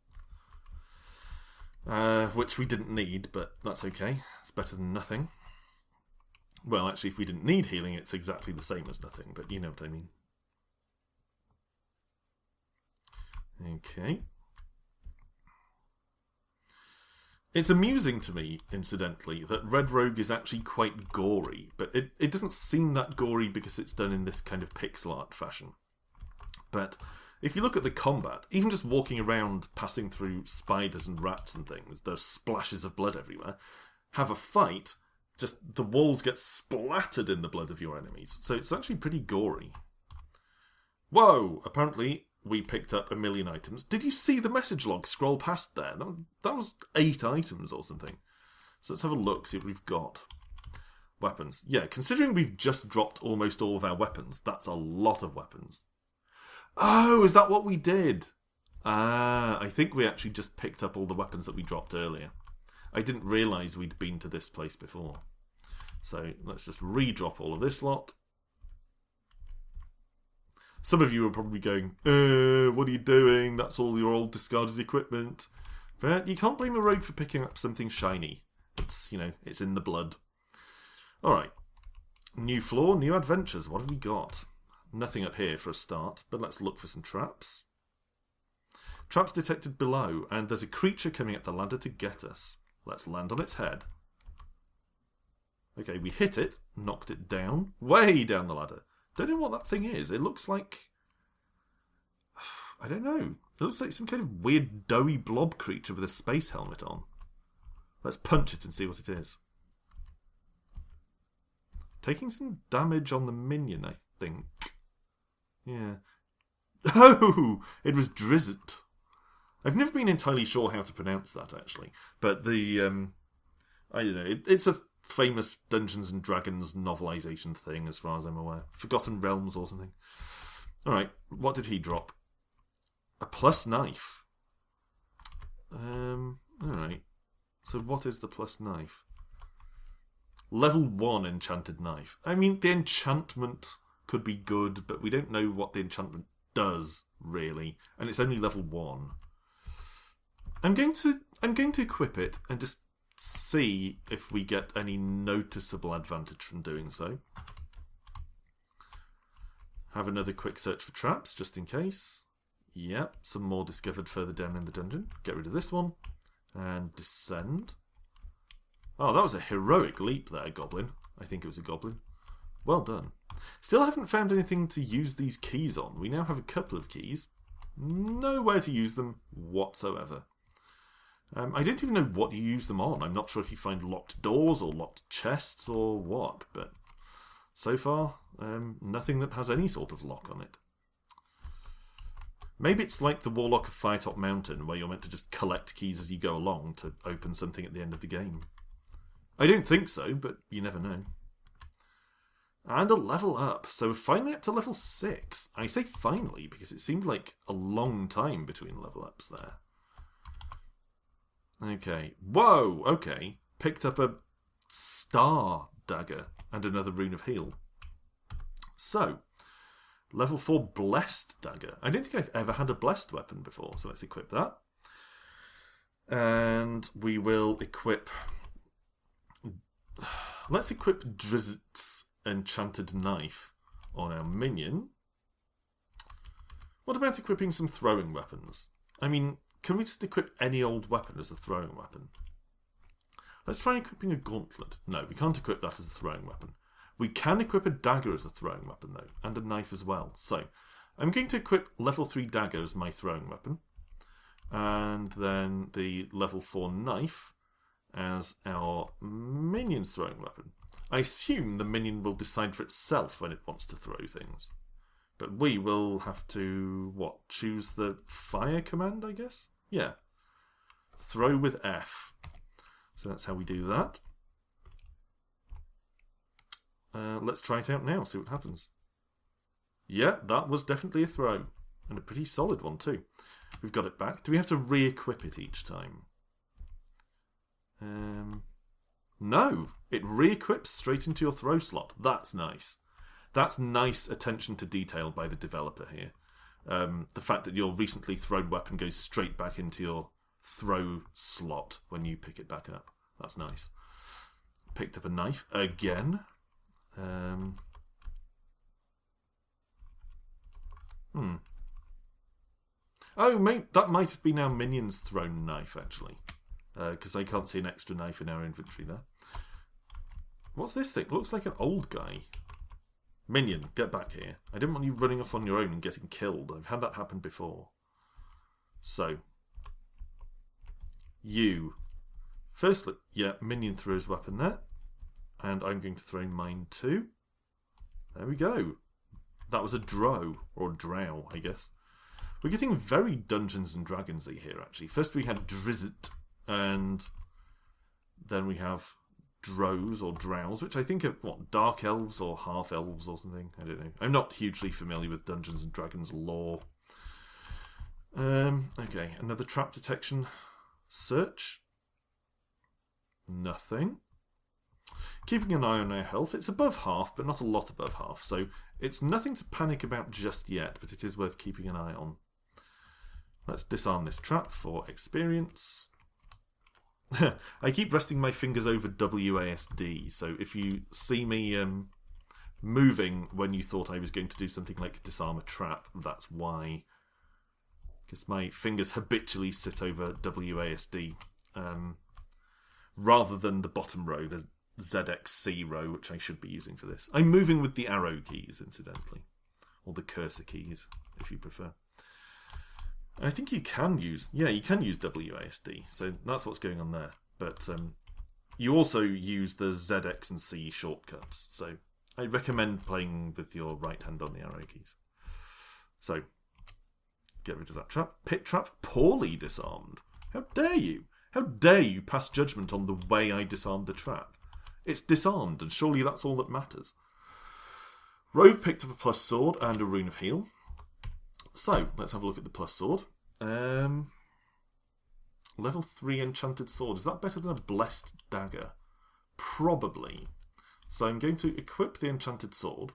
Which we didn't need, but that's okay. It's better than nothing. Well, actually, if we didn't need healing, it's exactly the same as nothing, but you know what I mean. Okay. It's amusing to me, incidentally, that Red Rogue is actually quite gory, but it doesn't seem that gory because it's done in this kind of pixel art fashion. But if you look at the combat, even just walking around, passing through spiders and rats and things, there's splashes of blood everywhere. Have a fight, just the walls get splattered in the blood of your enemies. So it's actually pretty gory. Whoa! Apparently we picked up 1 million items. Did you see the message log scroll past there? That was 8 items or something. So let's have a look, see what we've got. Weapons. Yeah, considering we've just dropped almost all of our weapons, that's a lot of weapons. Oh, is that what we did? I think we actually just picked up all the weapons that we dropped earlier. I didn't realise we'd been to this place before. So let's just re-drop all of this lot. Some of you are probably going, what are you doing? That's all your old discarded equipment. But you can't blame a rogue for picking up something shiny. It's, it's in the blood. Alright. New floor, new adventures. What have we got? Nothing up here for a start, but let's look for some traps. Traps detected below, and there's a creature coming up the ladder to get us. Let's land on its head. Okay, we hit it, knocked it down, way down the ladder. Don't know what that thing is. It looks like... I don't know. It looks like some kind of weird doughy blob creature with a space helmet on. Let's punch it and see what it is. Taking some damage on the minion, I think. Yeah. Oh! It was Drizzit. I've never been entirely sure how to pronounce that, actually. But the... I don't know. It's a famous Dungeons and Dragons novelization thing, as far as I'm aware. Forgotten Realms or something. Alright, what did he drop? A plus knife. Alright. So what is the plus knife? Level 1 enchanted knife. I mean, the enchantment could be good, but we don't know what the enchantment does, really. And it's only level 1. I'm going to equip it and just see if we get any noticeable advantage from doing so. Have another quick search for traps, just in case. Yep, some more discovered further down in the dungeon. Get rid of this one. And descend. Oh, that was a heroic leap there, goblin. I think it was a goblin. Well done. Still haven't found anything to use these keys on. We now have a couple of keys. Nowhere to use them whatsoever. I don't even know what you use them on. I'm not sure if you find locked doors or locked chests or what, but so far, nothing that has any sort of lock on it. Maybe it's like the Warlock of Firetop Mountain, where you're meant to just collect keys as you go along to open something at the end of the game. I don't think so, but you never know. And a level up, so we're finally up to level 6. I say finally, because it seemed like a long time between level ups there. Okay. Whoa! Okay. Picked up a star dagger and another rune of heal. So, Level 4 Blessed Dagger. I don't think I've ever had a Blessed weapon before, so let's equip that. And we will equip... Let's equip Drizzt's Enchanted Knife on our minion. What about equipping some throwing weapons? I mean, can we just equip any old weapon as a throwing weapon? Let's try equipping a gauntlet. No, we can't equip that as a throwing weapon. We can equip a dagger as a throwing weapon, though, and a knife as well. So, I'm going to equip level 3 dagger as my throwing weapon, and then the level 4 knife as our minion's throwing weapon. I assume the minion will decide for itself when it wants to throw things. But we will have to, choose the fire command, I guess? Yeah. Throw with F. So that's how we do that. Let's try it out now, see what happens. Yeah, that was definitely a throw. And a pretty solid one, too. We've got it back. Do we have to re-equip it each time? No. It re-equips straight into your throw slot. That's nice. That's nice attention to detail by the developer here. The fact that your recently thrown weapon goes straight back into your throw slot when you pick it back up. That's nice. Picked up a knife again. Oh, that might have been our minion's thrown knife, actually. Because I can't see an extra knife in our inventory there. What's this thing? Looks like an old guy. Minion, get back here. I didn't want you running off on your own and getting killed. I've had that happen before. So. You. Firstly, yeah, Minion threw his weapon there. And I'm going to throw mine too. There we go. That was a drow, or drow, I guess. We're getting very Dungeons and Dragons-y here, actually. First we had Drizzt, and then we have drows or drows, which I think are, dark elves or half elves or something? I don't know. I'm not hugely familiar with Dungeons and Dragons lore. Okay, another trap detection search. Nothing. Keeping an eye on our health. It's above half, but not a lot above half, so it's nothing to panic about just yet, but it is worth keeping an eye on. Let's disarm this trap for experience. I keep resting my fingers over WASD, so if you see me moving when you thought I was going to do something like disarm a trap, that's why. Because my fingers habitually sit over WASD, rather than the bottom row, the ZXC row, which I should be using for this. I'm moving with the arrow keys, incidentally. Or the cursor keys, if you prefer. I think you can use WASD, so that's what's going on there. But you also use the ZX and C shortcuts, so I recommend playing with your right hand on the arrow keys. So, get rid of that trap. Pit trap, poorly disarmed. How dare you? How dare you pass judgment on the way I disarmed the trap? It's disarmed, and surely that's all that matters. Rogue picked up a plus sword and a rune of heal. So, let's have a look at the plus sword. Level 3 enchanted sword. Is that better than a blessed dagger? Probably. So I'm going to equip the enchanted sword.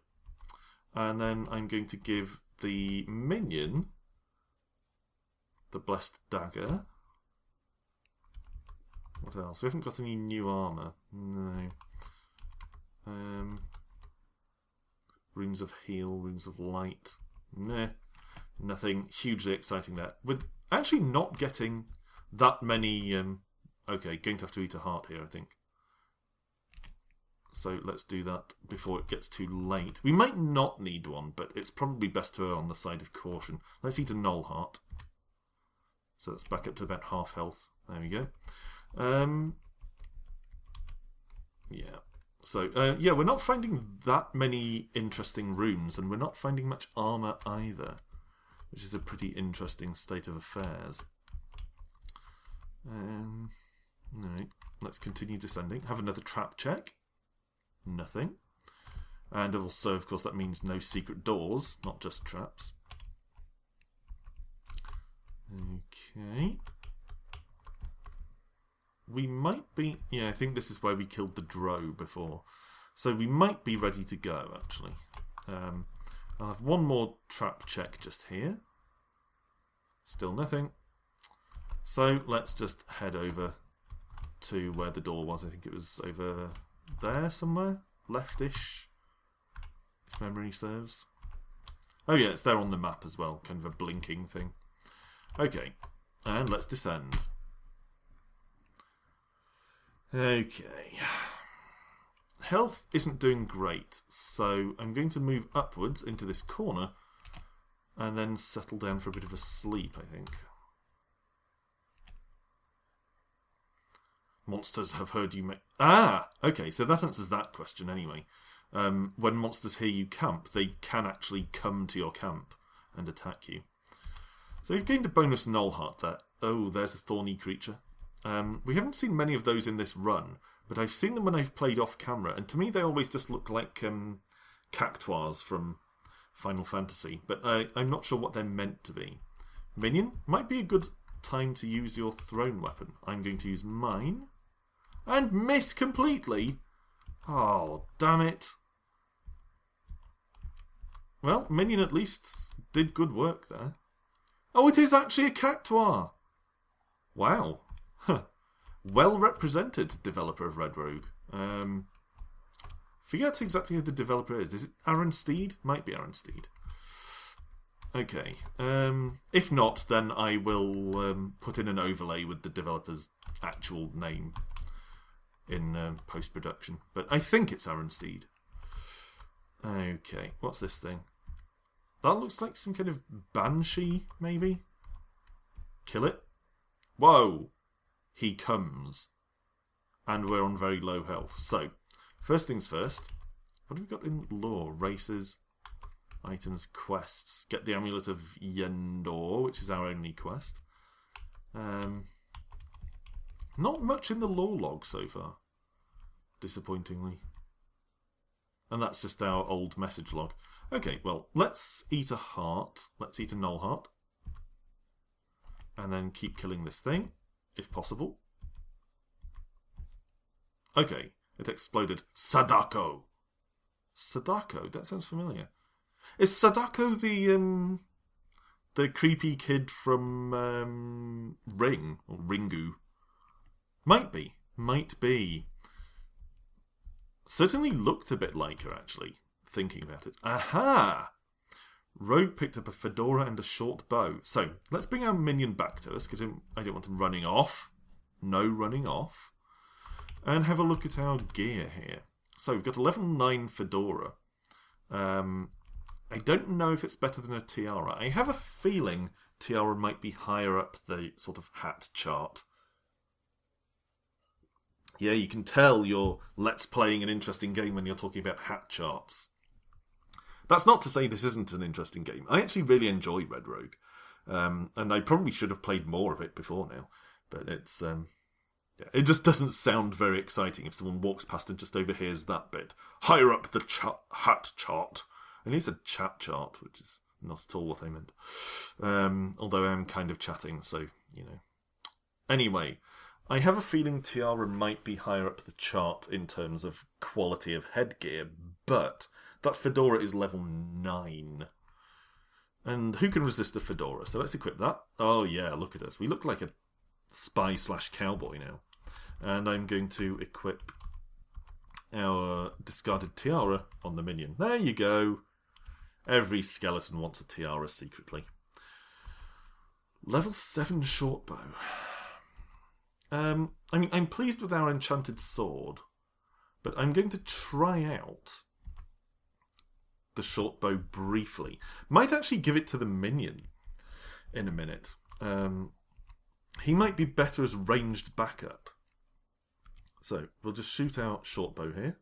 And then I'm going to give the minion the blessed dagger. What else? We haven't got any new armour. No. Runes of heal, runes of light. Nah. Nothing hugely exciting there. We're actually not getting that many... okay, going to have to eat a heart here, I think. So let's do that before it gets too late. We might not need one, but it's probably best to err on the side of caution. Let's eat a null heart. So that's back up to about half health. There we go. Yeah. So, yeah, we're not finding that many interesting runes, and we're not finding much armour either, which is a pretty interesting state of affairs. Alright, let's continue descending. Have another trap check. Nothing. And also, of course, that means no secret doors, not just traps. Okay. We might be... Yeah, I think this is where we killed the drow before. So we might be ready to go, actually. I'll have one more trap check just here. Still nothing. So let's just head over to where the door was. I think it was over there somewhere. Leftish, if memory serves. Oh yeah, it's there on the map as well. Kind of a blinking thing. Okay, and let's descend. Okay. Health isn't doing great, so I'm going to move upwards into this corner and then settle down for a bit of a sleep, I think. Monsters have heard you make... Ah! Okay, so that answers that question anyway. When monsters hear you camp, they can actually come to your camp and attack you. So you've gained a bonus null heart there. Oh, there's a thorny creature. We haven't seen many of those in this run, but I've seen them when I've played off camera, and to me they always just look like cactuars from Final Fantasy, but I'm not sure what they're meant to be. Minion, might be a good time to use your thrown weapon. I'm going to use mine, and miss completely. Oh, damn it. Well, Minion at least did good work there. Oh, it is actually a cactuar. Wow. Well represented, developer of Red Rogue. Forget exactly who the developer is. Is it Aaron Steed? Might be Aaron Steed. Okay. If not, then I will put in an overlay with the developer's actual name in post-production. But I think it's Aaron Steed. Okay, what's this thing? That looks like some kind of banshee, maybe? Kill it. Whoa! He comes. And we're on very low health. So, first things first. What have we got in lore? Races, items, quests. Get the Amulet of Yendor, which is our only quest. Not much in the lore log so far. Disappointingly. And that's just our old message log. Okay, well, let's eat a heart. Let's eat a null heart. And then keep killing this thing, if possible. Okay, it exploded. Sadako! Sadako? That sounds familiar. Is Sadako the creepy kid from Ring? Or Ringu? Might be. Might be. Certainly looked a bit like her, actually, thinking about it. Aha! Rogue picked up a fedora and a short bow. So, let's bring our minion back to us, because I don't want him running off. No running off. And have a look at our gear here. So, we've got a level 9 fedora. I don't know if it's better than a tiara. I have a feeling tiara might be higher up the sort of hat chart. Yeah, you can tell you're let's playing an interesting game when you're talking about hat charts. That's not to say this isn't an interesting game. I actually really enjoy Red Rogue. And I probably should have played more of it before now. But it's it just doesn't sound very exciting if someone walks past and just overhears that bit. Higher up the hat chart. And he said chat chart, which is not at all what I meant. Although I am kind of chatting, so, you know. Anyway, I have a feeling tiara might be higher up the chart in terms of quality of headgear, but that fedora is level 9. And who can resist a fedora? So let's equip that. Oh yeah, look at us. We look like a spy/cowboy now. And I'm going to equip our discarded tiara on the minion. There you go. Every skeleton wants a tiara secretly. Level 7 shortbow. I mean, I'm pleased with our enchanted sword, but I'm going to try out the shortbow briefly. Might actually give it to the minion in a minute. He might be better as ranged backup. So, we'll just shoot out shortbow here.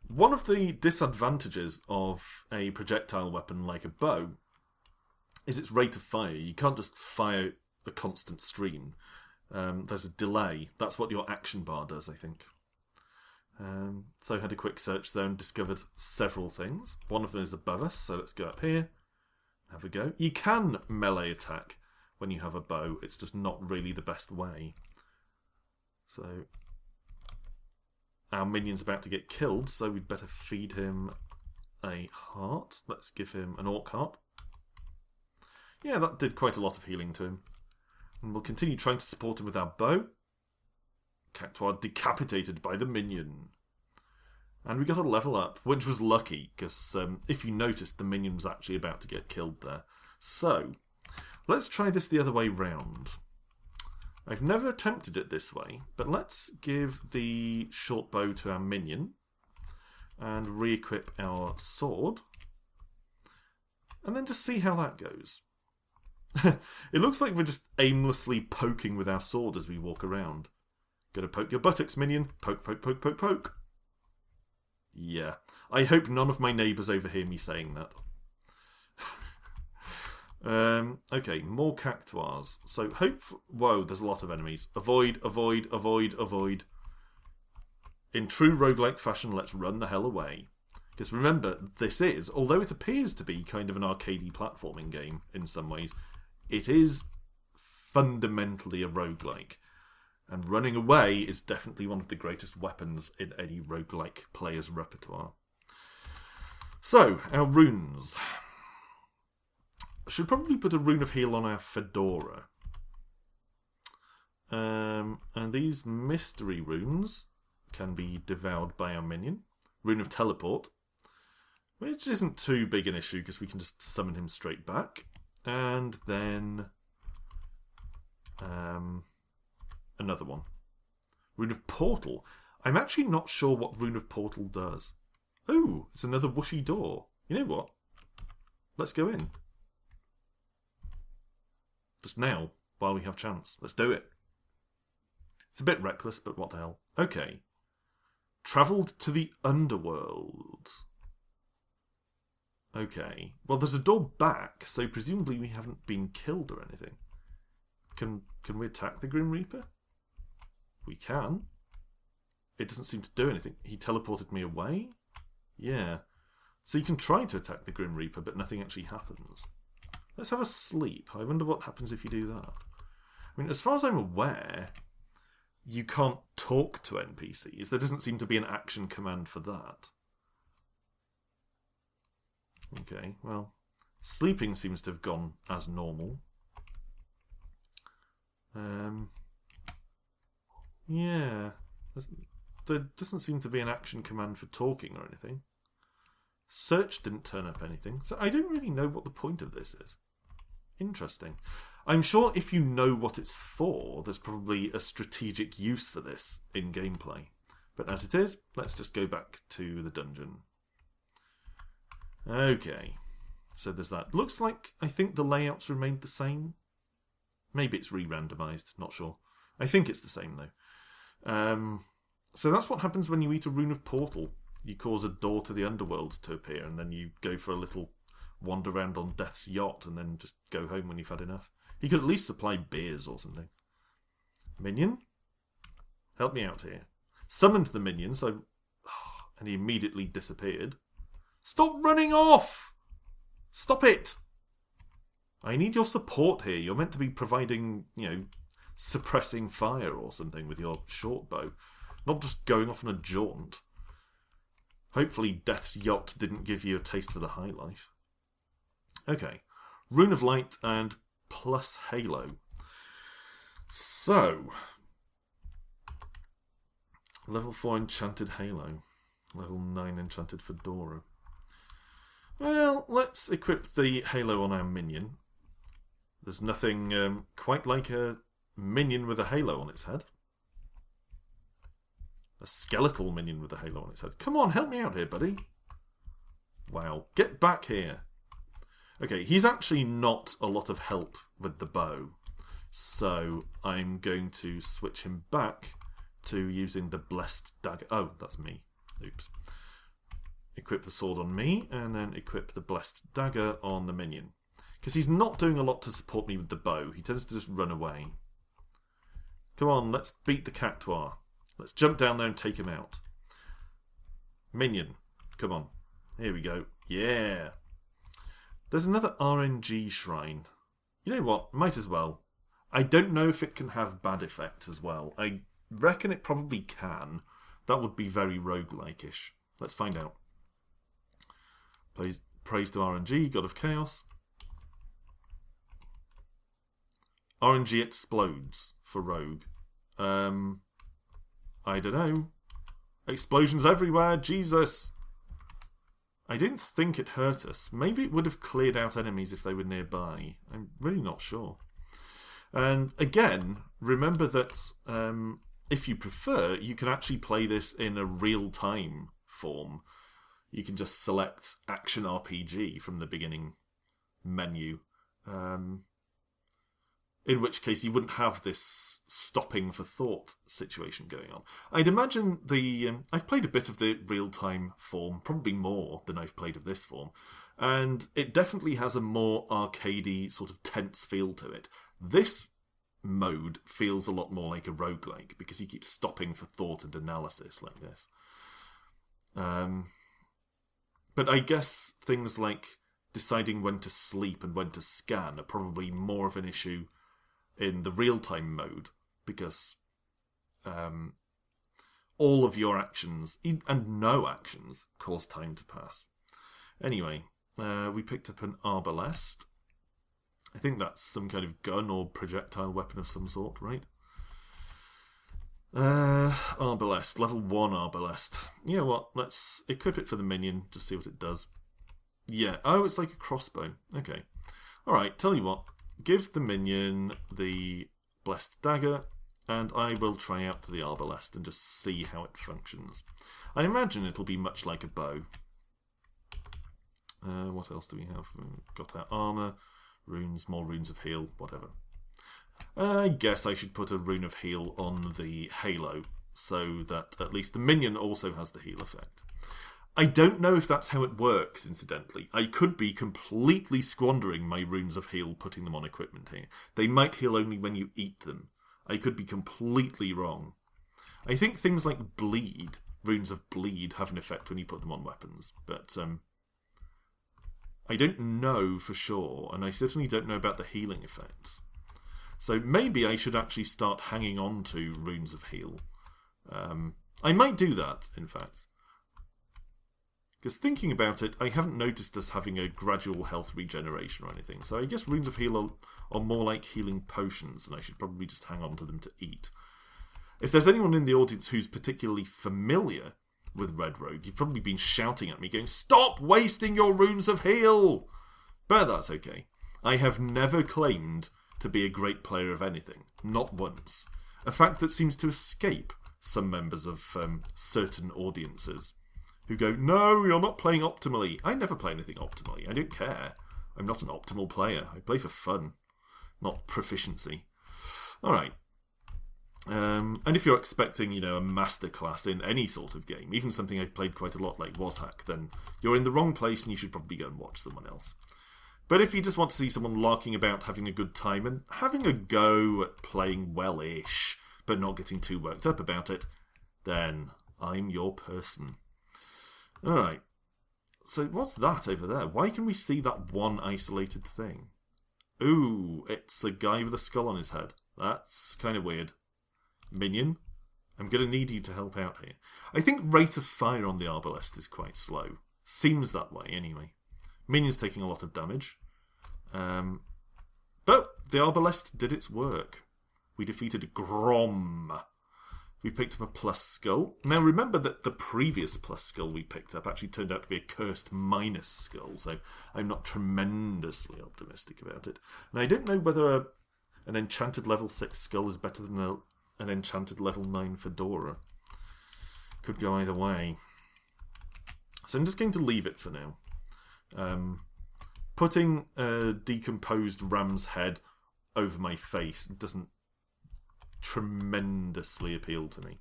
One of the disadvantages of a projectile weapon like a bow is its rate of fire. You can't just fire a constant stream. There's a delay. That's what your action bar does, I think. So I had a quick search there and discovered several things. One of them is above us, so let's go up here. Have a go. You can melee attack when you have a bow. It's just not really the best way. So our minion's about to get killed, so we'd better feed him a heart. Let's give him an orc heart. Yeah, that did quite a lot of healing to him. And we'll continue trying to support him with our bow. Cactuar decapitated by the minion. And we got a level up, which was lucky, because if you noticed, the minion was actually about to get killed there. So, let's try this the other way round. I've never attempted it this way, but let's give the short bow to our minion and re-equip our sword, and then just see how that goes. It looks like we're just aimlessly poking with our sword as we walk around. Gonna poke your buttocks, minion. Poke, poke, poke, poke, poke. Yeah. I hope none of my neighbours overhear me saying that. Okay, more cactuars. So whoa, there's a lot of enemies. Avoid, avoid, avoid, avoid. In true roguelike fashion, let's run the hell away. Because remember, this is, although it appears to be kind of an arcadey platforming game in some ways, it is fundamentally a roguelike. And running away is definitely one of the greatest weapons in any roguelike player's repertoire. So, our runes. I should probably put a rune of heal on our fedora. And these mystery runes can be devoured by our minion. Rune of teleport, which isn't too big an issue because we can just summon him straight back. And then another one. Rune of portal. I'm actually not sure what rune of portal does. Oh, it's another whooshy door. You know what? Let's go in. Just now, while we have chance. Let's do it. It's a bit reckless, but what the hell. Okay. Travelled to the Underworld. Okay. Well, there's a door back, so presumably we haven't been killed or anything. Can we attack the Grim Reaper? We can. It doesn't seem to do anything. He teleported me away? Yeah. So you can try to attack the Grim Reaper, but nothing actually happens. Let's have a sleep. I wonder what happens if you do that. I mean, as far as I'm aware, you can't talk to NPCs. There doesn't seem to be an action command for that. Okay, well, sleeping seems to have gone as normal. Yeah, there doesn't seem to be an action command for talking or anything. Search didn't turn up anything, so I don't really know what the point of this is. Interesting. I'm sure if you know what it's for, there's probably a strategic use for this in gameplay. But as it is, let's just go back to the dungeon. Okay, so there's that. Looks like, I think the layouts remained the same. Maybe it's re-randomised, not sure. I think it's the same though. So that's what happens when you eat a rune of portal. You cause a door to the underworld to appear, and then you go for a little wander around on Death's yacht, and then just go home when you've had enough. He could at least supply beers or something. Minion? Help me out here. Summoned the minion, so... and he immediately disappeared. Stop running off! Stop it! I need your support here. You're meant to be providing, suppressing fire or something with your short bow. Not just going off on a jaunt. Hopefully Death's yacht didn't give you a taste for the high life. Okay. Rune of Light and plus Halo. So, level 4 Enchanted Halo. Level 9 Enchanted Fedora. Well, let's equip the Halo on our minion. There's nothing quite like a minion with a halo on its head. A skeletal minion with a halo on its head. Come on, help me out here, buddy. Wow, get back here. Okay, he's actually not a lot of help with the bow. So I'm going to switch him back to using the Blessed Dagger. Oh, that's me. Oops. Equip the sword on me, and then equip the Blessed Dagger on the minion. Because he's not doing a lot to support me with the bow. He tends to just run away. Come on, let's beat the Cactuar. Let's jump down there and take him out. Minion, come on. Here we go. Yeah. There's another RNG shrine. You know what? Might as well. I don't know if it can have bad effects as well. I reckon it probably can. That would be very roguelike-ish. Let's find out. Praise to RNG, God of Chaos. RNG explodes for Rogue. I don't know. Explosions everywhere, Jesus! I didn't think it hurt us. Maybe it would have cleared out enemies if they were nearby. I'm really not sure. And again, remember that if you prefer, you can actually play this in a real-time form. You can just select Action RPG from the beginning menu. In which case you wouldn't have this stopping for thought situation going on. I'd imagine I've played a bit of the real-time form, probably more than I've played of this form, and it definitely has a more arcadey, sort of tense feel to it. This mode feels a lot more like a roguelike, because you keep stopping for thought and analysis like this. But I guess things like deciding when to sleep and when to scan are probably more of an issue in the real-time mode, because all of your actions, and no actions, cause time to pass. Anyway, we picked up an arbalest. I think that's some kind of gun or projectile weapon of some sort, right? Arbalest, level 1 arbalest. You know what, let's equip it for the minion, just see what it does. Yeah, oh, it's like a crossbow. Okay. Alright, tell you what. Give the minion the blessed dagger, and I will try out the arbalest and just see how it functions. I imagine it'll be much like a bow. What else do we have? Got our armour, runes, more runes of heal, whatever. I guess I should put a rune of heal on the halo, so that at least the minion also has the heal effect. I don't know if that's how it works, incidentally. I could be completely squandering my runes of heal putting them on equipment here. They might heal only when you eat them. I could be completely wrong. I think things like bleed, runes of bleed, have an effect when you put them on weapons, but I don't know for sure, and I certainly don't know about the healing effects. So maybe I should actually start hanging on to runes of heal. I might do that, in fact. Because thinking about it, I haven't noticed us having a gradual health regeneration or anything. So I guess runes of heal are more like healing potions, and I should probably just hang on to them to eat. If there's anyone in the audience who's particularly familiar with Red Rogue, you've probably been shouting at me going, "Stop wasting your runes of heal!" But that's okay. I have never claimed to be a great player of anything. Not once. A fact that seems to escape some members of certain audiences, who go, "No, you're not playing optimally." I never play anything optimally. I don't care. I'm not an optimal player. I play for fun, not proficiency. Alright. And if you're expecting, a masterclass in any sort of game, even something I've played quite a lot like Wazhack, then you're in the wrong place and you should probably go and watch someone else. But if you just want to see someone larking about, having a good time, and having a go at playing well-ish, but not getting too worked up about it, then I'm your person. Alright, so what's that over there? Why can we see that one isolated thing? Ooh, it's a guy with a skull on his head. That's kind of weird. Minion, I'm going to need you to help out here. I think rate of fire on the arbalest is quite slow. Seems that way, anyway. Minion's taking a lot of damage. But the arbalest did its work. We defeated Grom. We picked up a plus skull. Now remember that the previous plus skull we picked up actually turned out to be a cursed minus skull, so I'm not tremendously optimistic about it. And I don't know whether an enchanted level 6 skull is better than an enchanted level 9 fedora. Could go either way. So I'm just going to leave it for now. Putting a decomposed ram's head over my face doesn't tremendously appeal to me.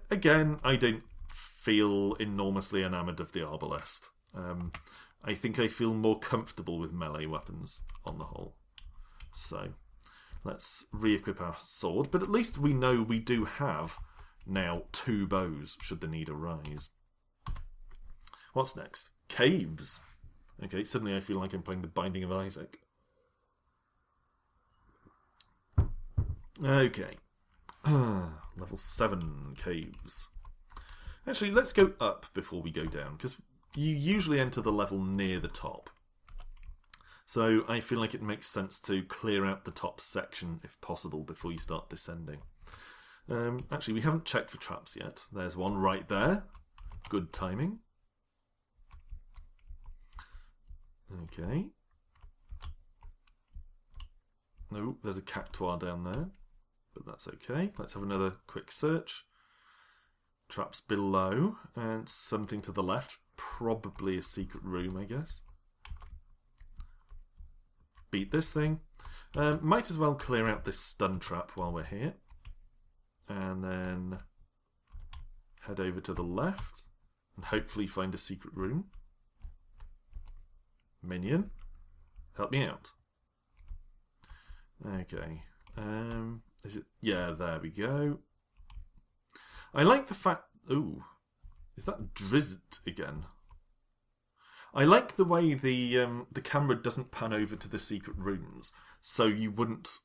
Again, I don't feel enormously enamoured of the arbalest. I think I feel more comfortable with melee weapons on the whole. So let's re-equip our sword, but at least we know we do have now 2 bows should the need arise. What's next? Caves. Okay, suddenly I feel like I'm playing The Binding of Isaac. Okay. Level 7 caves. Actually, let's go up before we go down, because you usually enter the level near the top. So I feel like it makes sense to clear out the top section, if possible, before you start descending. Actually, we haven't checked for traps yet. There's one right there. Good timing. Okay. No, there's a cactuar down there, but that's okay. Let's have another quick search. Traps below, and something to the left. Probably a secret room, I guess. Beat this thing. Might as well clear out this stun trap while we're here. And then head over to the left and hopefully find a secret room. Minion, help me out. Okay. Is it? Yeah, there we go. I like the fact... Ooh. Is that Drizzt again? I like the way the camera doesn't pan over to the secret rooms, so you wouldn't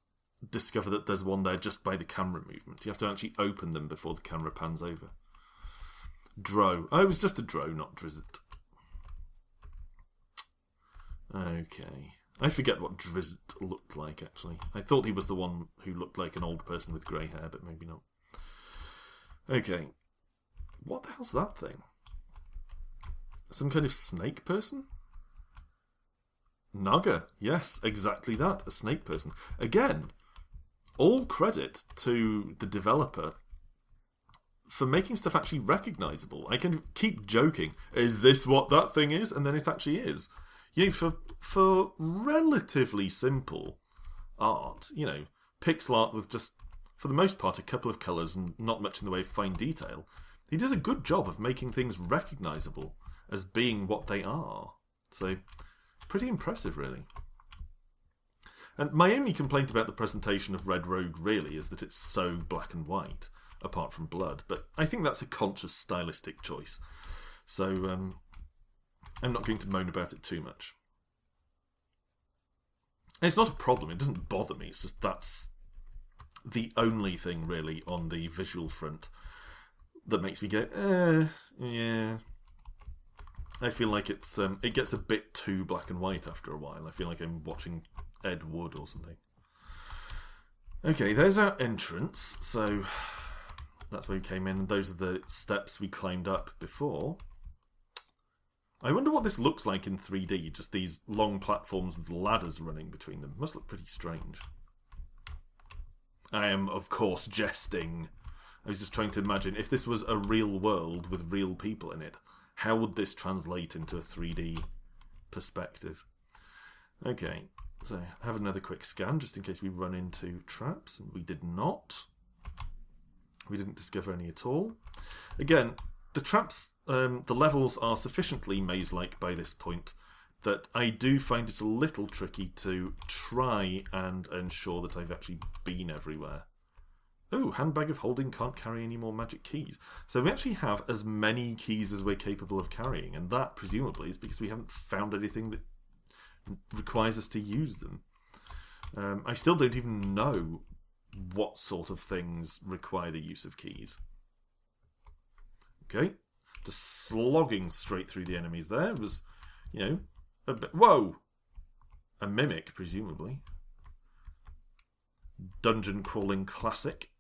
discover that there's one there just by the camera movement. You have to actually open them before the camera pans over. Dro. Oh, it was just a Dro, not Drizzt. Okay. I forget what Drizzt looked like, actually. I thought he was the one who looked like an old person with grey hair, but maybe not. Okay. What the hell's that thing? Some kind of snake person? Naga. Yes, exactly that. A snake person. Again, all credit to the developer for making stuff actually recognisable. I can keep joking, is this what that thing is? And then it actually is. You know, for relatively simple art, you know, pixel art with just, for the most part, a couple of colours and not much in the way of fine detail, he does a good job of making things recognisable as being what they are. So, pretty impressive, really. And my only complaint about the presentation of Red Rogue, really, is that it's so black and white, apart from blood. But I think that's a conscious stylistic choice. So, I'm not going to moan about it too much. It's not a problem, it doesn't bother me, it's just that's the only thing, really, on the visual front that makes me go, yeah. I feel like it gets a bit too black and white after a while. I feel like I'm watching Ed Wood or something. Okay, there's our entrance. So that's where we came in. And those are the steps we climbed up before. I wonder what this looks like in 3D. Just these long platforms with ladders running between them. Must look pretty strange. I am, of course, jesting. I was just trying to imagine if this was a real world with real people in it. How would this translate into a 3D perspective? Okay, so have another quick scan just in case we run into traps, and we did not. We didn't discover any at all. Again, the traps, the levels are sufficiently maze-like by this point that I do find it a little tricky to try and ensure that I've actually been everywhere. Oh, handbag of holding can't carry any more magic keys. So we actually have as many keys as we're capable of carrying, and that, presumably, is because we haven't found anything that requires us to use them. I still don't even know what sort of things require the use of keys. Okay, just slogging straight through the enemies there was, you know, a bit... Whoa! A mimic, presumably. Dungeon crawling classic.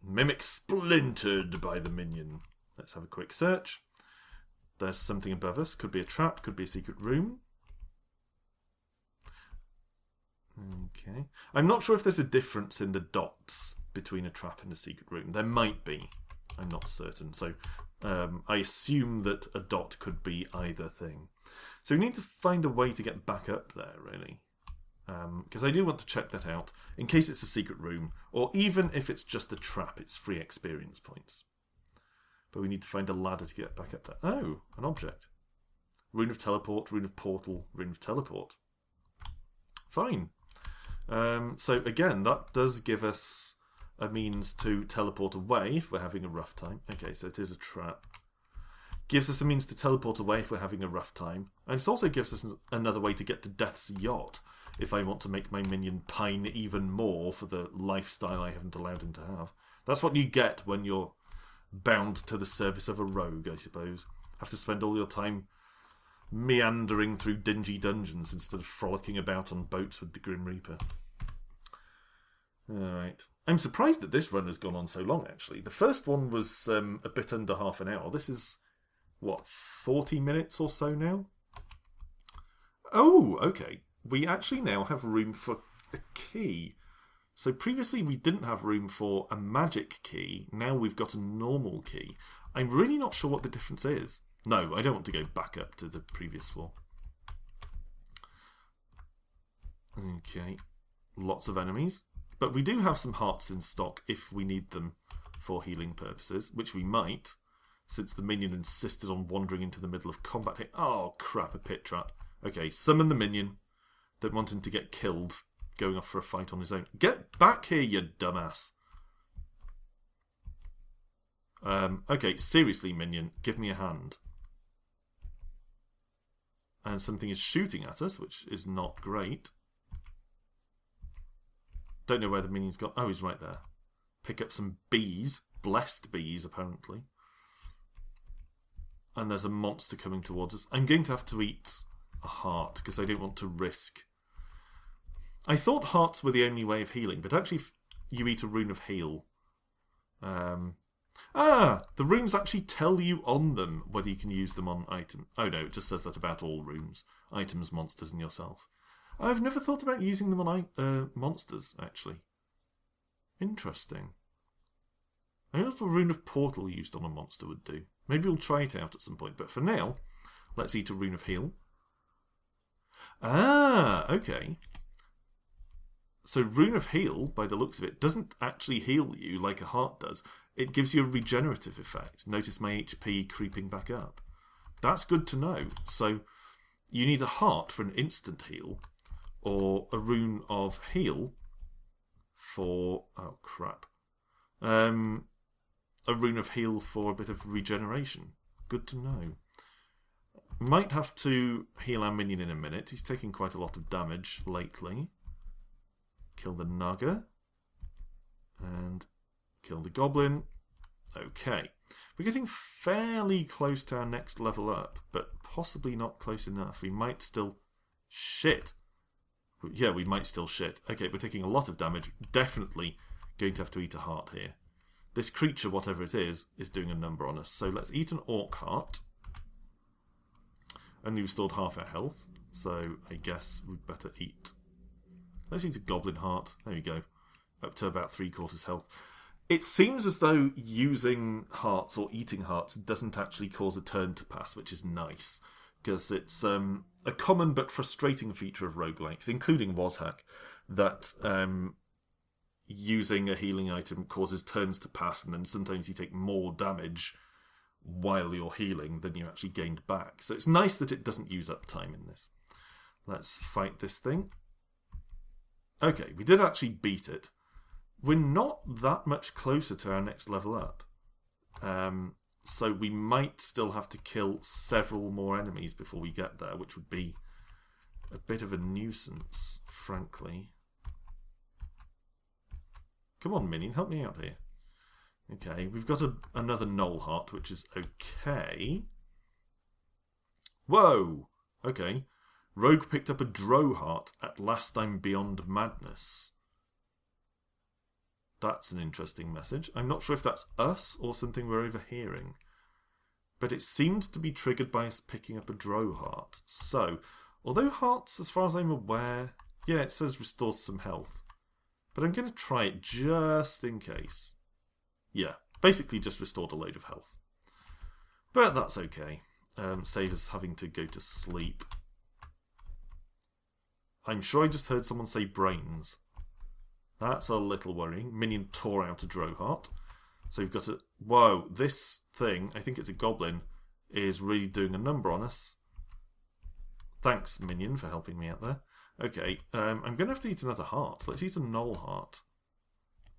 Mimic splintered by the minion. Let's have a quick search. There's something above us. Could be a trap, could be a secret room. Okay. I'm not sure if there's a difference in the dots between a trap and a secret room. There might be. I'm not certain. So I assume that a dot could be either thing. So we need to find a way to get back up there, really. Because I do want to check that out in case it's a secret room, or even if it's just a trap, it's free experience points. But we need to find a ladder to get back up there. Oh, an object. Rune of teleport, rune of portal, rune of teleport. Fine. So again, that does give us a means to teleport away if we're having a rough time. Okay, so it is a trap. Gives us a means to teleport away if we're having a rough time. And it also gives us another way to get to Death's Yacht if I want to make my minion pine even more for the lifestyle I haven't allowed him to have. That's what you get when you're bound to the service of a rogue, I suppose. Have to spend all your time meandering through dingy dungeons instead of frolicking about on boats with the Grim Reaper. Alright. I'm surprised that this run has gone on so long, actually. The first one was a bit under half an hour. This is, 40 minutes or so now? Oh, okay. We actually now have room for a key. So previously we didn't have room for a magic key. Now we've got a normal key. I'm really not sure what the difference is. No, I don't want to go back up to the previous floor. Okay. Lots of enemies. But we do have some hearts in stock if we need them for healing purposes, which we might, since the minion insisted on wandering into the middle of combat here. Oh, crap, a pit trap. Okay, summon the minion. Don't want him to get killed going off for a fight on his own. Get back here, you dumbass. Okay, seriously, minion, give me a hand. And something is shooting at us, which is not great. Don't know where the minion's got. Oh, he's right there. Pick up some bees. Blessed bees, apparently. And there's a monster coming towards us. I'm going to have to eat a heart, because I don't want to risk. I thought hearts were the only way of healing, but actually you eat a rune of heal. The runes actually tell you on them whether you can use them on item. Oh no, it just says that about all runes. Items, monsters, and yourself. I've never thought about using them on monsters, actually. Interesting. I don't know if a rune of portal used on a monster would do. Maybe we'll try it out at some point, but for now, let's eat a rune of heal. Okay. So rune of heal, by the looks of it, doesn't actually heal you like a heart does. It gives you a regenerative effect. Notice my HP creeping back up. That's good to know. So you need a heart for an instant heal, or a rune of heal for... Oh, crap. A rune of heal for a bit of regeneration. Good to know. Might have to heal our minion in a minute. He's taking quite a lot of damage lately. Kill the Naga. And kill the Goblin. Okay. We're getting fairly close to our next level up, but possibly not close enough. We might still... Shit. Yeah, we might still shit. Okay, we're taking a lot of damage. Definitely going to have to eat a heart here. This creature, whatever it is doing a number on us. So let's eat an orc heart. Only restored half our health, so I guess we'd better eat. Let's eat a goblin heart. There we go. Up to about 3/4 health. It seems as though using hearts or eating hearts doesn't actually cause a turn to pass, which is nice. Because it's a common but frustrating feature of roguelikes, including Wozhack, that using a healing item causes turns to pass, and then sometimes you take more damage while you're healing than you actually gained back. So it's nice that it doesn't use up time in this. Let's fight this thing. Okay, we did actually beat it. We're not that much closer to our next level up. So we might still have to kill several more enemies before we get there, which would be a bit of a nuisance, frankly. Come on, Minion, help me out here. Okay, we've got another Knoll Heart, which is okay. Whoa! Okay. Rogue picked up a Drow Heart. At last I'm beyond madness. That's an interesting message. I'm not sure if that's us or something we're overhearing. But it seemed to be triggered by us picking up a Drow Heart. So, although hearts, as far as I'm aware... Yeah, it says restores some health. But I'm going to try it just in case. Yeah, basically just restored a load of health. But that's okay. Save us having to go to sleep. I'm sure I just heard someone say brains. That's a little worrying. Minion tore out a Drow Heart. So we've got a... Whoa, this thing, I think it's a goblin, is really doing a number on us. Thanks, Minion, for helping me out there. Okay, I'm going to have to eat another heart. Let's eat a Knoll Heart.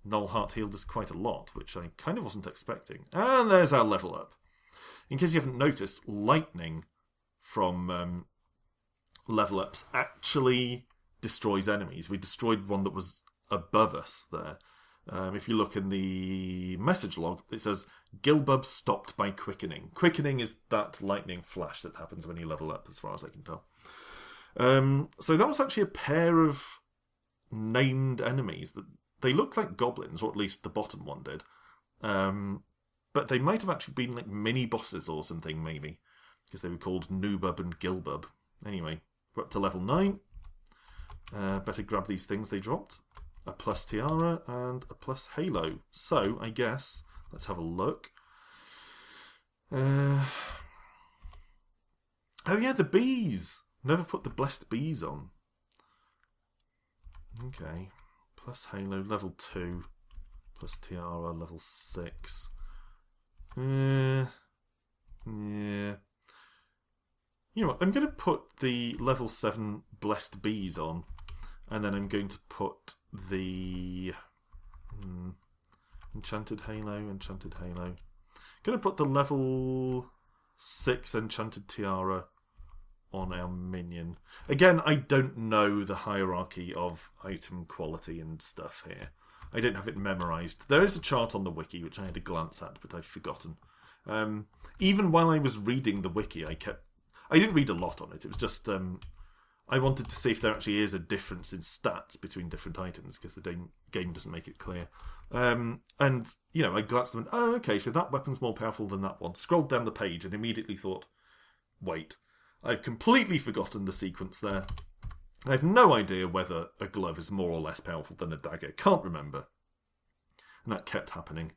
Knoll Heart healed us quite a lot, which I kind of wasn't expecting. And there's our level up. In case you haven't noticed, lightning from level ups actually destroys enemies. We destroyed one that was above us there. If you look in the message log, it says, Gilbub stopped by quickening. Quickening is that lightning flash that happens when you level up, as far as I can tell. So that was actually a pair of named enemies. That they looked like goblins, or at least the bottom one did. But they might have actually been like mini-bosses or something, maybe. Because they were called Noobub and Gilbub. Anyway, we're up to level 9. Better grab these things they dropped. A plus tiara and a plus halo. So, I guess, let's have a look. Oh yeah, the bees! Never put the blessed bees on. Okay. Plus halo, level 2. Plus tiara, level 6. Yeah. You know what, I'm going to put the level 7 blessed bees on. And then I'm going to put the enchanted halo. Going to put the level 6 enchanted tiara on our minion. Again, I don't know the hierarchy of item quality and stuff here. I don't have it memorised. There is a chart on the wiki, which I had a glance at, but I've forgotten. Even while I was reading the wiki, I didn't read a lot on it. It was just... I wanted to see if there actually is a difference in stats between different items, because the game doesn't make it clear. And, you know, I glanced at them and, oh, okay, so that weapon's more powerful than that one. Scrolled down the page and immediately thought, wait, I've completely forgotten the sequence there. I have no idea whether a glove is more or less powerful than a dagger. Can't remember. And that kept happening.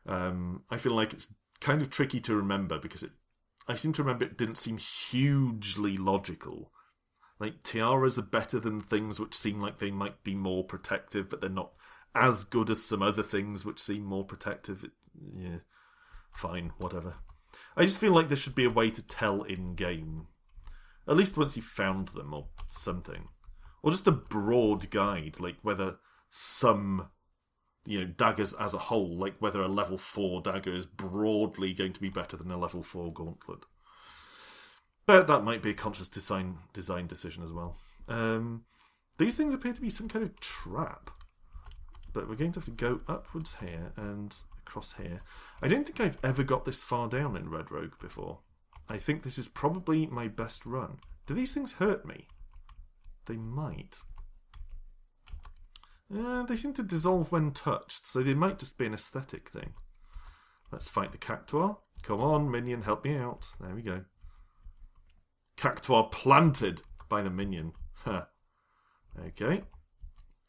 I feel like it's kind of tricky to remember, because I seem to remember it didn't seem hugely logical. Like, tiaras are better than things which seem like they might be more protective, but they're not as good as some other things which seem more protective. Yeah, fine, whatever. I just feel like there should be a way to tell in-game. At least once you've found them, or something. Or just a broad guide, like whether some, you know, daggers as a whole, like whether a level 4 dagger is broadly going to be better than a level 4 gauntlet. But that might be a conscious design decision as well. These things appear to be some kind of trap. But we're going to have to go upwards here and across here. I don't think I've ever got this far down in Red Rogue before. I think this is probably my best run. Do these things hurt me? They might. They seem to dissolve when touched, so they might just be an aesthetic thing. Let's fight the Cactuar. Come on, Minion, help me out. There we go. Cactuar planted by the Minion. Huh. Okay.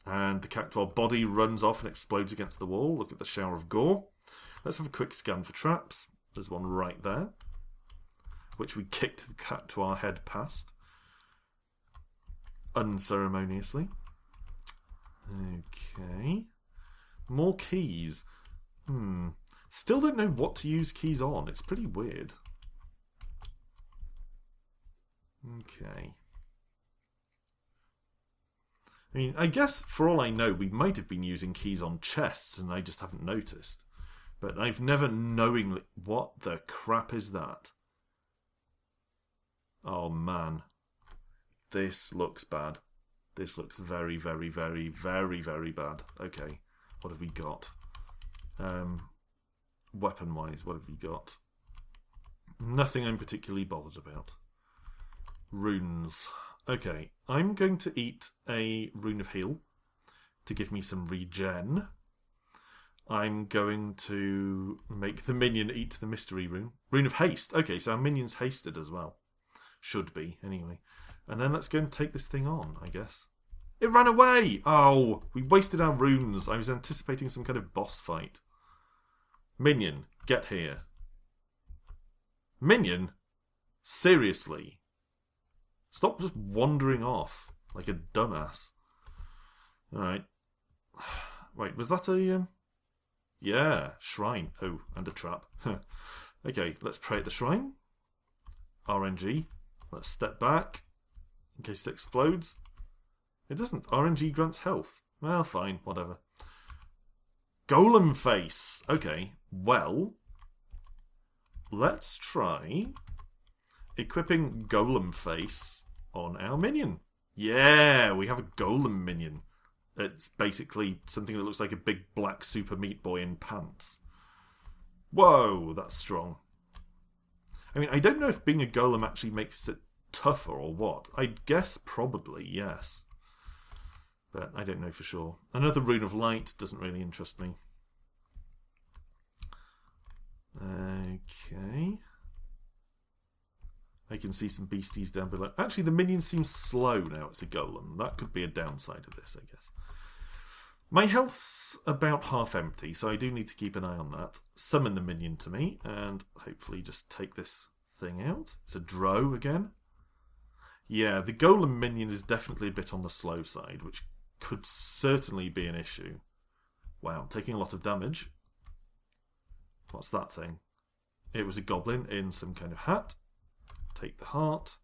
And the Cactuar body runs off and explodes against the wall. Look at the shower of gore. Let's have a quick scan for traps. There's one right there, which we kicked the Cactuar head past. Unceremoniously. Okay. More keys. Still don't know what to use keys on. It's pretty weird. Okay. I mean, I guess, for all I know, we might have been using keys on chests and I just haven't noticed. But I've never knowingly... What the crap is that? Oh, man. This looks bad. This looks very, very, very, very, very bad. Okay. What have we got? Weapon-wise, what have we got? Nothing I'm particularly bothered about. Runes. Okay, I'm going to eat a Rune of Heal to give me some regen. I'm going to make the Minion eat the Mystery Rune. Rune of Haste. Okay, so our Minion's hasted as well. Should be, anyway. And then let's go and take this thing on, I guess. It ran away! Oh, we wasted our runes. I was anticipating some kind of boss fight. Minion, get here. Minion? Seriously? Stop just wandering off like a dumbass. Alright. Wait, was that a... Yeah, shrine. Oh, and a trap. Okay, let's pray at the shrine. RNG. Let's step back in case it explodes. It doesn't. RNG grants health. Well, fine, whatever. Golem face. Okay, well, let's try equipping Golem face on our Minion. Yeah, we have a Golem Minion. It's basically something that looks like a big black super meat boy in pants. Whoa, that's strong. I mean, I don't know if being a golem actually makes it tougher or what. I'd guess probably, yes. But I don't know for sure. Another rune of light doesn't really interest me. Okay. I can see some beasties down below. Actually, the minion seems slow now. It's a golem. That could be a downside of this, I guess. My health's about half empty, so I do need to keep an eye on that. Summon the minion to me, and hopefully just take this thing out. It's a drow again. Yeah, the golem minion is definitely a bit on the slow side, which could certainly be an issue. Wow, taking a lot of damage. What's that thing? It was a goblin in some kind of hat. Take the heart.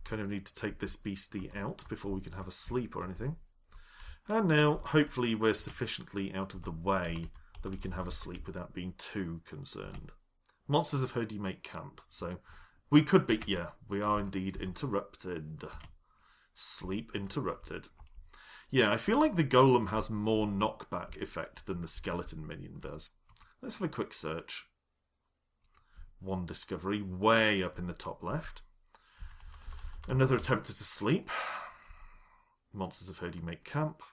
Kind of need to take this beastie out before we can have a sleep or anything. And now, hopefully, we're sufficiently out of the way that we can have a sleep without being too concerned. Monsters have heard you make camp, so we could be... Yeah, we are indeed interrupted. Sleep interrupted. Yeah, I feel like the golem has more knockback effect than the skeleton minion does. Let's have a quick search. One discovery way up in the top left. Another attempt at a sleep. Monsters have heard you make camp.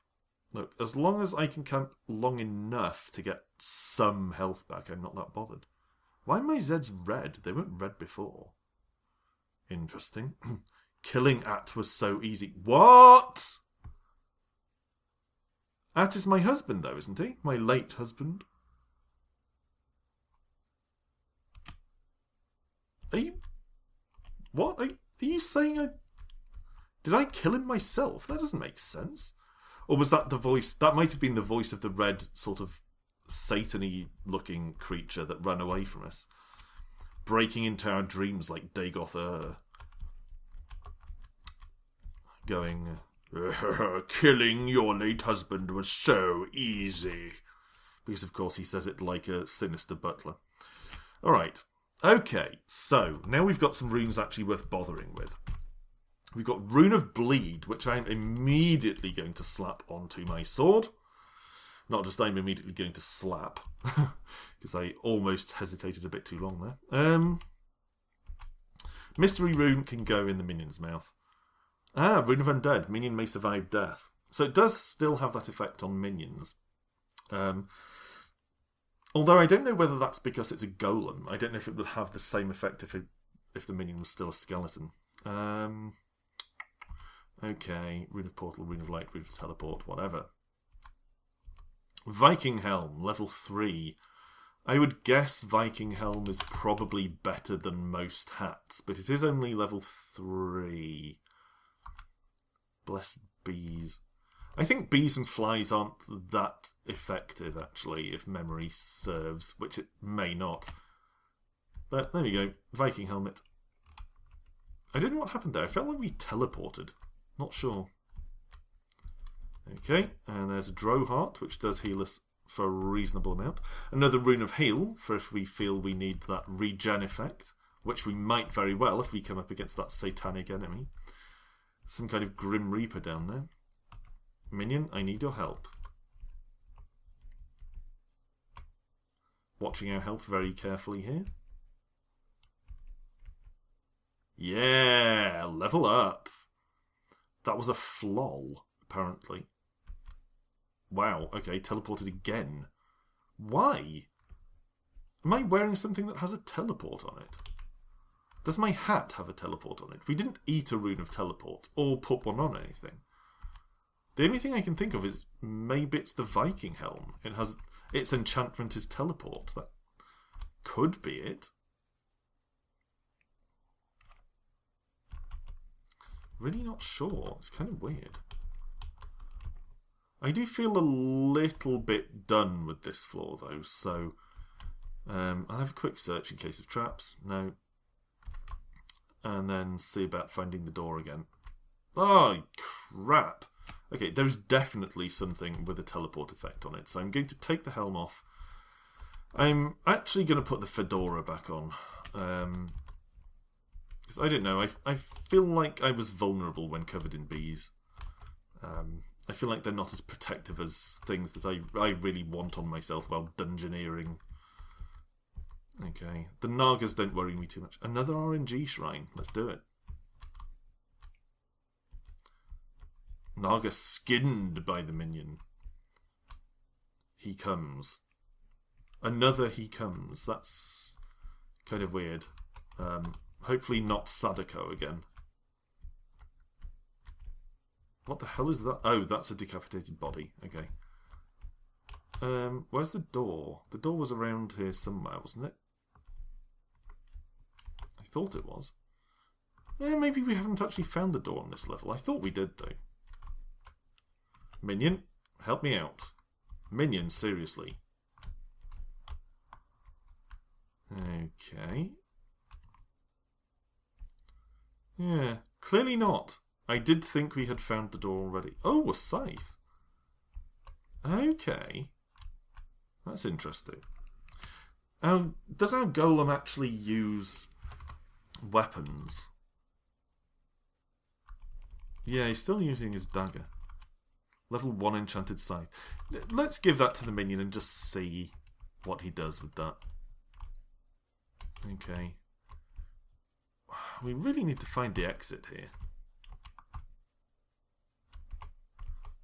Look, as long as I can camp long enough to get some health back, I'm not that bothered. Why are my Zeds red? They weren't red before. Interesting. Killing At was so easy. What? At is my husband, though, isn't he? My late husband. Are you... What? Are you saying I... Did I kill him myself? That doesn't make sense. Or was that the voice... That might have been the voice of the red sort of Satan-y looking creature that ran away from us. Breaking into our dreams like Dagoth going... Killing your late husband was so easy. Because, of course, he says it like a sinister butler. Alright. Okay, so now we've got some runes actually worth bothering with. We've got Rune of Bleed, which I'm immediately going to slap onto my sword. Not just I'm immediately going to slap, because I almost hesitated a bit too long there. Mystery Rune can go in the minion's mouth. Ah, Rune of Undead. Minion may survive death. So it does still have that effect on minions. Although I don't know whether that's because it's a golem. I don't know if it would have the same effect if the minion was still a skeleton. Okay, Rune of Portal, Rune of Light, Rune of Teleport, whatever. Viking Helm, level 3. I would guess Viking Helm is probably better than most hats, but it is only level 3. Blessed bees. I think bees and flies aren't that effective, actually, if memory serves, which it may not. But there we go. Viking helmet. I don't know what happened there. I felt like we teleported. Not sure. Okay, and there's a Drow Heart, which does heal us for a reasonable amount. Another Rune of Heal, for if we feel we need that regen effect, which we might very well if we come up against that satanic enemy. Some kind of Grim Reaper down there. Minion, I need your help. Watching our health very carefully here. Yeah, level up. That was a flol, apparently. Wow, okay, teleported again. Why? Am I wearing something that has a teleport on it? Does my hat have a teleport on it? We didn't eat a rune of teleport, or put one on anything. The only thing I can think of is maybe it's the Viking helm. It has its enchantment is teleport. That could be it. Really not sure. It's kind of weird. I do feel a little bit done with this floor, though, so I'll have a quick search in case of traps. No. And then see about finding the door again. Oh, crap. Okay, there's definitely something with a teleport effect on it, so I'm going to take the helm off. I'm actually going to put the fedora back on. Because I don't know, I feel like I was vulnerable when covered in bees. I feel like they're not as protective as things that I really want on myself while dungeoneering. Okay, the Nagas don't worry me too much. Another RNG shrine, let's do it. Naga skinned by the minion. He comes. Another he comes. That's kind of weird. Hopefully not Sadako again. What the hell is that? Oh, that's a decapitated body. Okay. Where's the door? The door was around here somewhere, wasn't it? I thought it was. Maybe we haven't actually found the door on this level. I thought we did, though. Minion, help me out. Minion, seriously. Okay. Yeah, clearly not. I did think we had found the door already. Oh, a scythe. Okay. That's interesting. Does our golem actually use weapons? Yeah, he's still using his dagger. Level 1 enchanted scythe. Let's give that to the minion and just see what he does with that. Okay. We really need to find the exit here.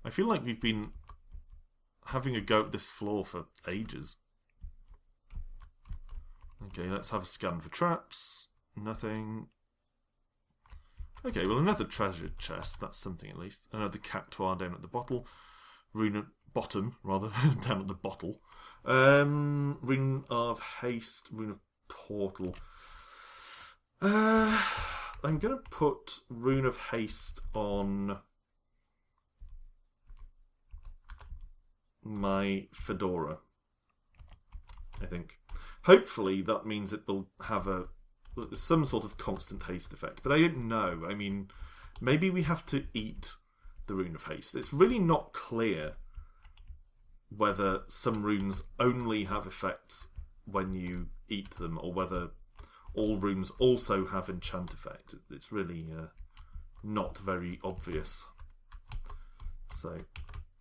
I feel like we've been having a go at this floor for ages. Okay, let's have a scan for traps. Nothing. Okay, well, another treasure chest. That's something at least. Another cactuar down at the bottom, down at the bottle. Rune of haste, rune of portal. I'm going to put rune of haste on my fedora, I think. Hopefully that means it will have some sort of constant haste effect, but I don't know. I mean, maybe we have to eat the rune of haste. It's really not clear whether some runes only have effects when you eat them, or whether all runes also have enchant effect. It's really not very obvious. So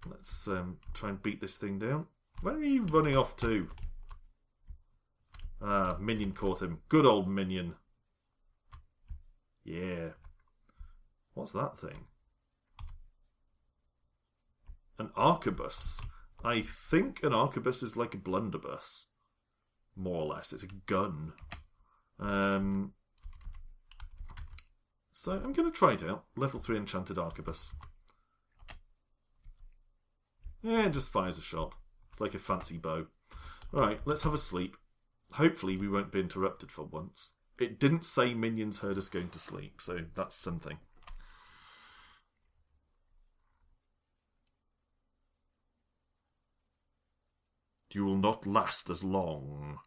let's try and beat this thing down. Where are you running off to? Minion caught him. Good old Minion. Yeah. What's that thing? An arquebus. I think an arquebus is like a blunderbuss. More or less. It's a gun. So I'm going to try it out. Level 3 enchanted arquebus. Yeah, it just fires a shot. It's like a fancy bow. Alright, let's have a sleep. Hopefully we won't be interrupted for once. It didn't say minions heard us going to sleep, so that's something. You will not last as long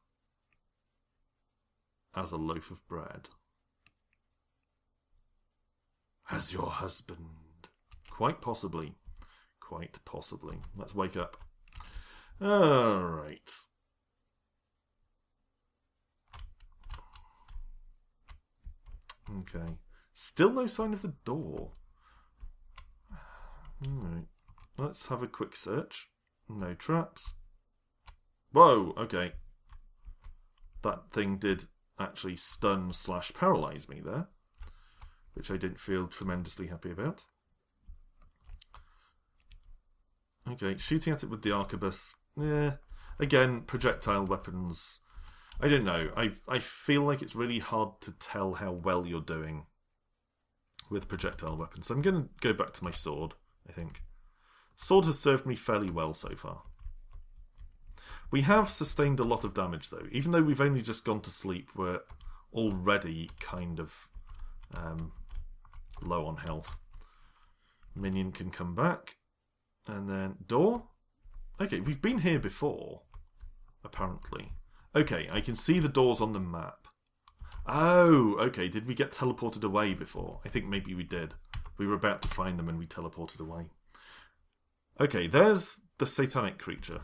as a loaf of bread. As your husband. Quite possibly. Quite possibly. Let's wake up. Alright. Okay. Still no sign of the door. Alright. Let's have a quick search. No traps. Whoa, okay. That thing did actually stun / paralyze me there, which I didn't feel tremendously happy about. Okay, shooting at it with the arquebus. Yeah. Again, projectile weapons. I don't know. I feel like it's really hard to tell how well you're doing with projectile weapons. So I'm going to go back to my sword, I think. Sword has served me fairly well so far. We have sustained a lot of damage, though. Even though we've only just gone to sleep, we're already kind of low on health. Minion can come back. And then, door? Okay, we've been here before, apparently. Okay, I can see the doors on the map. Oh, okay, did we get teleported away before? I think maybe we did. We were about to find them and we teleported away. Okay, there's the satanic creature.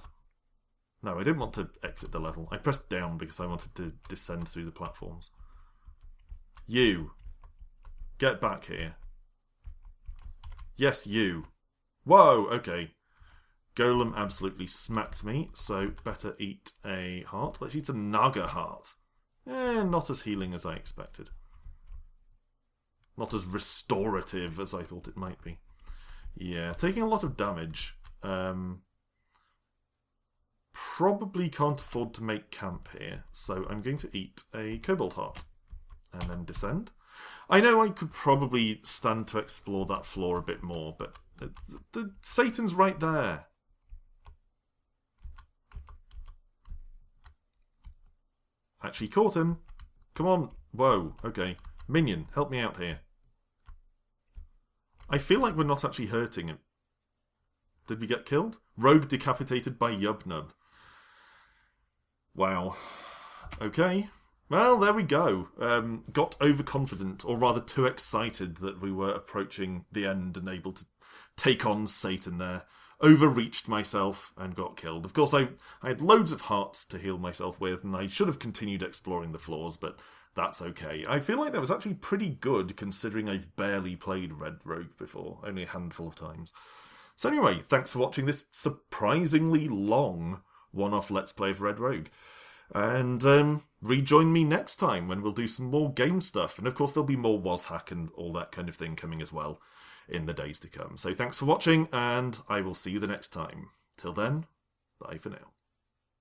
No, I didn't want to exit the level. I pressed down because I wanted to descend through the platforms. You. Get back here. Yes, you. Whoa, okay. Golem absolutely smacked me, so better eat a heart. Let's eat a Naga heart. Not as healing as I expected. Not as restorative as I thought it might be. Yeah, taking a lot of damage. Probably can't afford to make camp here, so I'm going to eat a Cobalt heart. And then descend. I know I could probably stand to explore that floor a bit more, but the Satan's right there. Actually caught him. Come on. Whoa, okay. Minion, help me out here. I feel like we're not actually hurting him. Did we get killed? Rogue decapitated by Yubnub. Wow. Okay. Well, there we go. Got overconfident, or rather too excited that we were approaching the end and able to take on Satan there. Overreached myself and got killed. Of course, I had loads of hearts to heal myself with, and I should have continued exploring the floors, but that's okay. I feel like that was actually pretty good, considering I've barely played Red Rogue before, only a handful of times. So anyway, thanks for watching this surprisingly long one-off Let's Play of Red Rogue. And rejoin me next time when we'll do some more game stuff. And of course there'll be more WasHack and all that kind of thing coming as well in the days to come. So thanks for watching, and I will see you the next time. Till then, bye for now.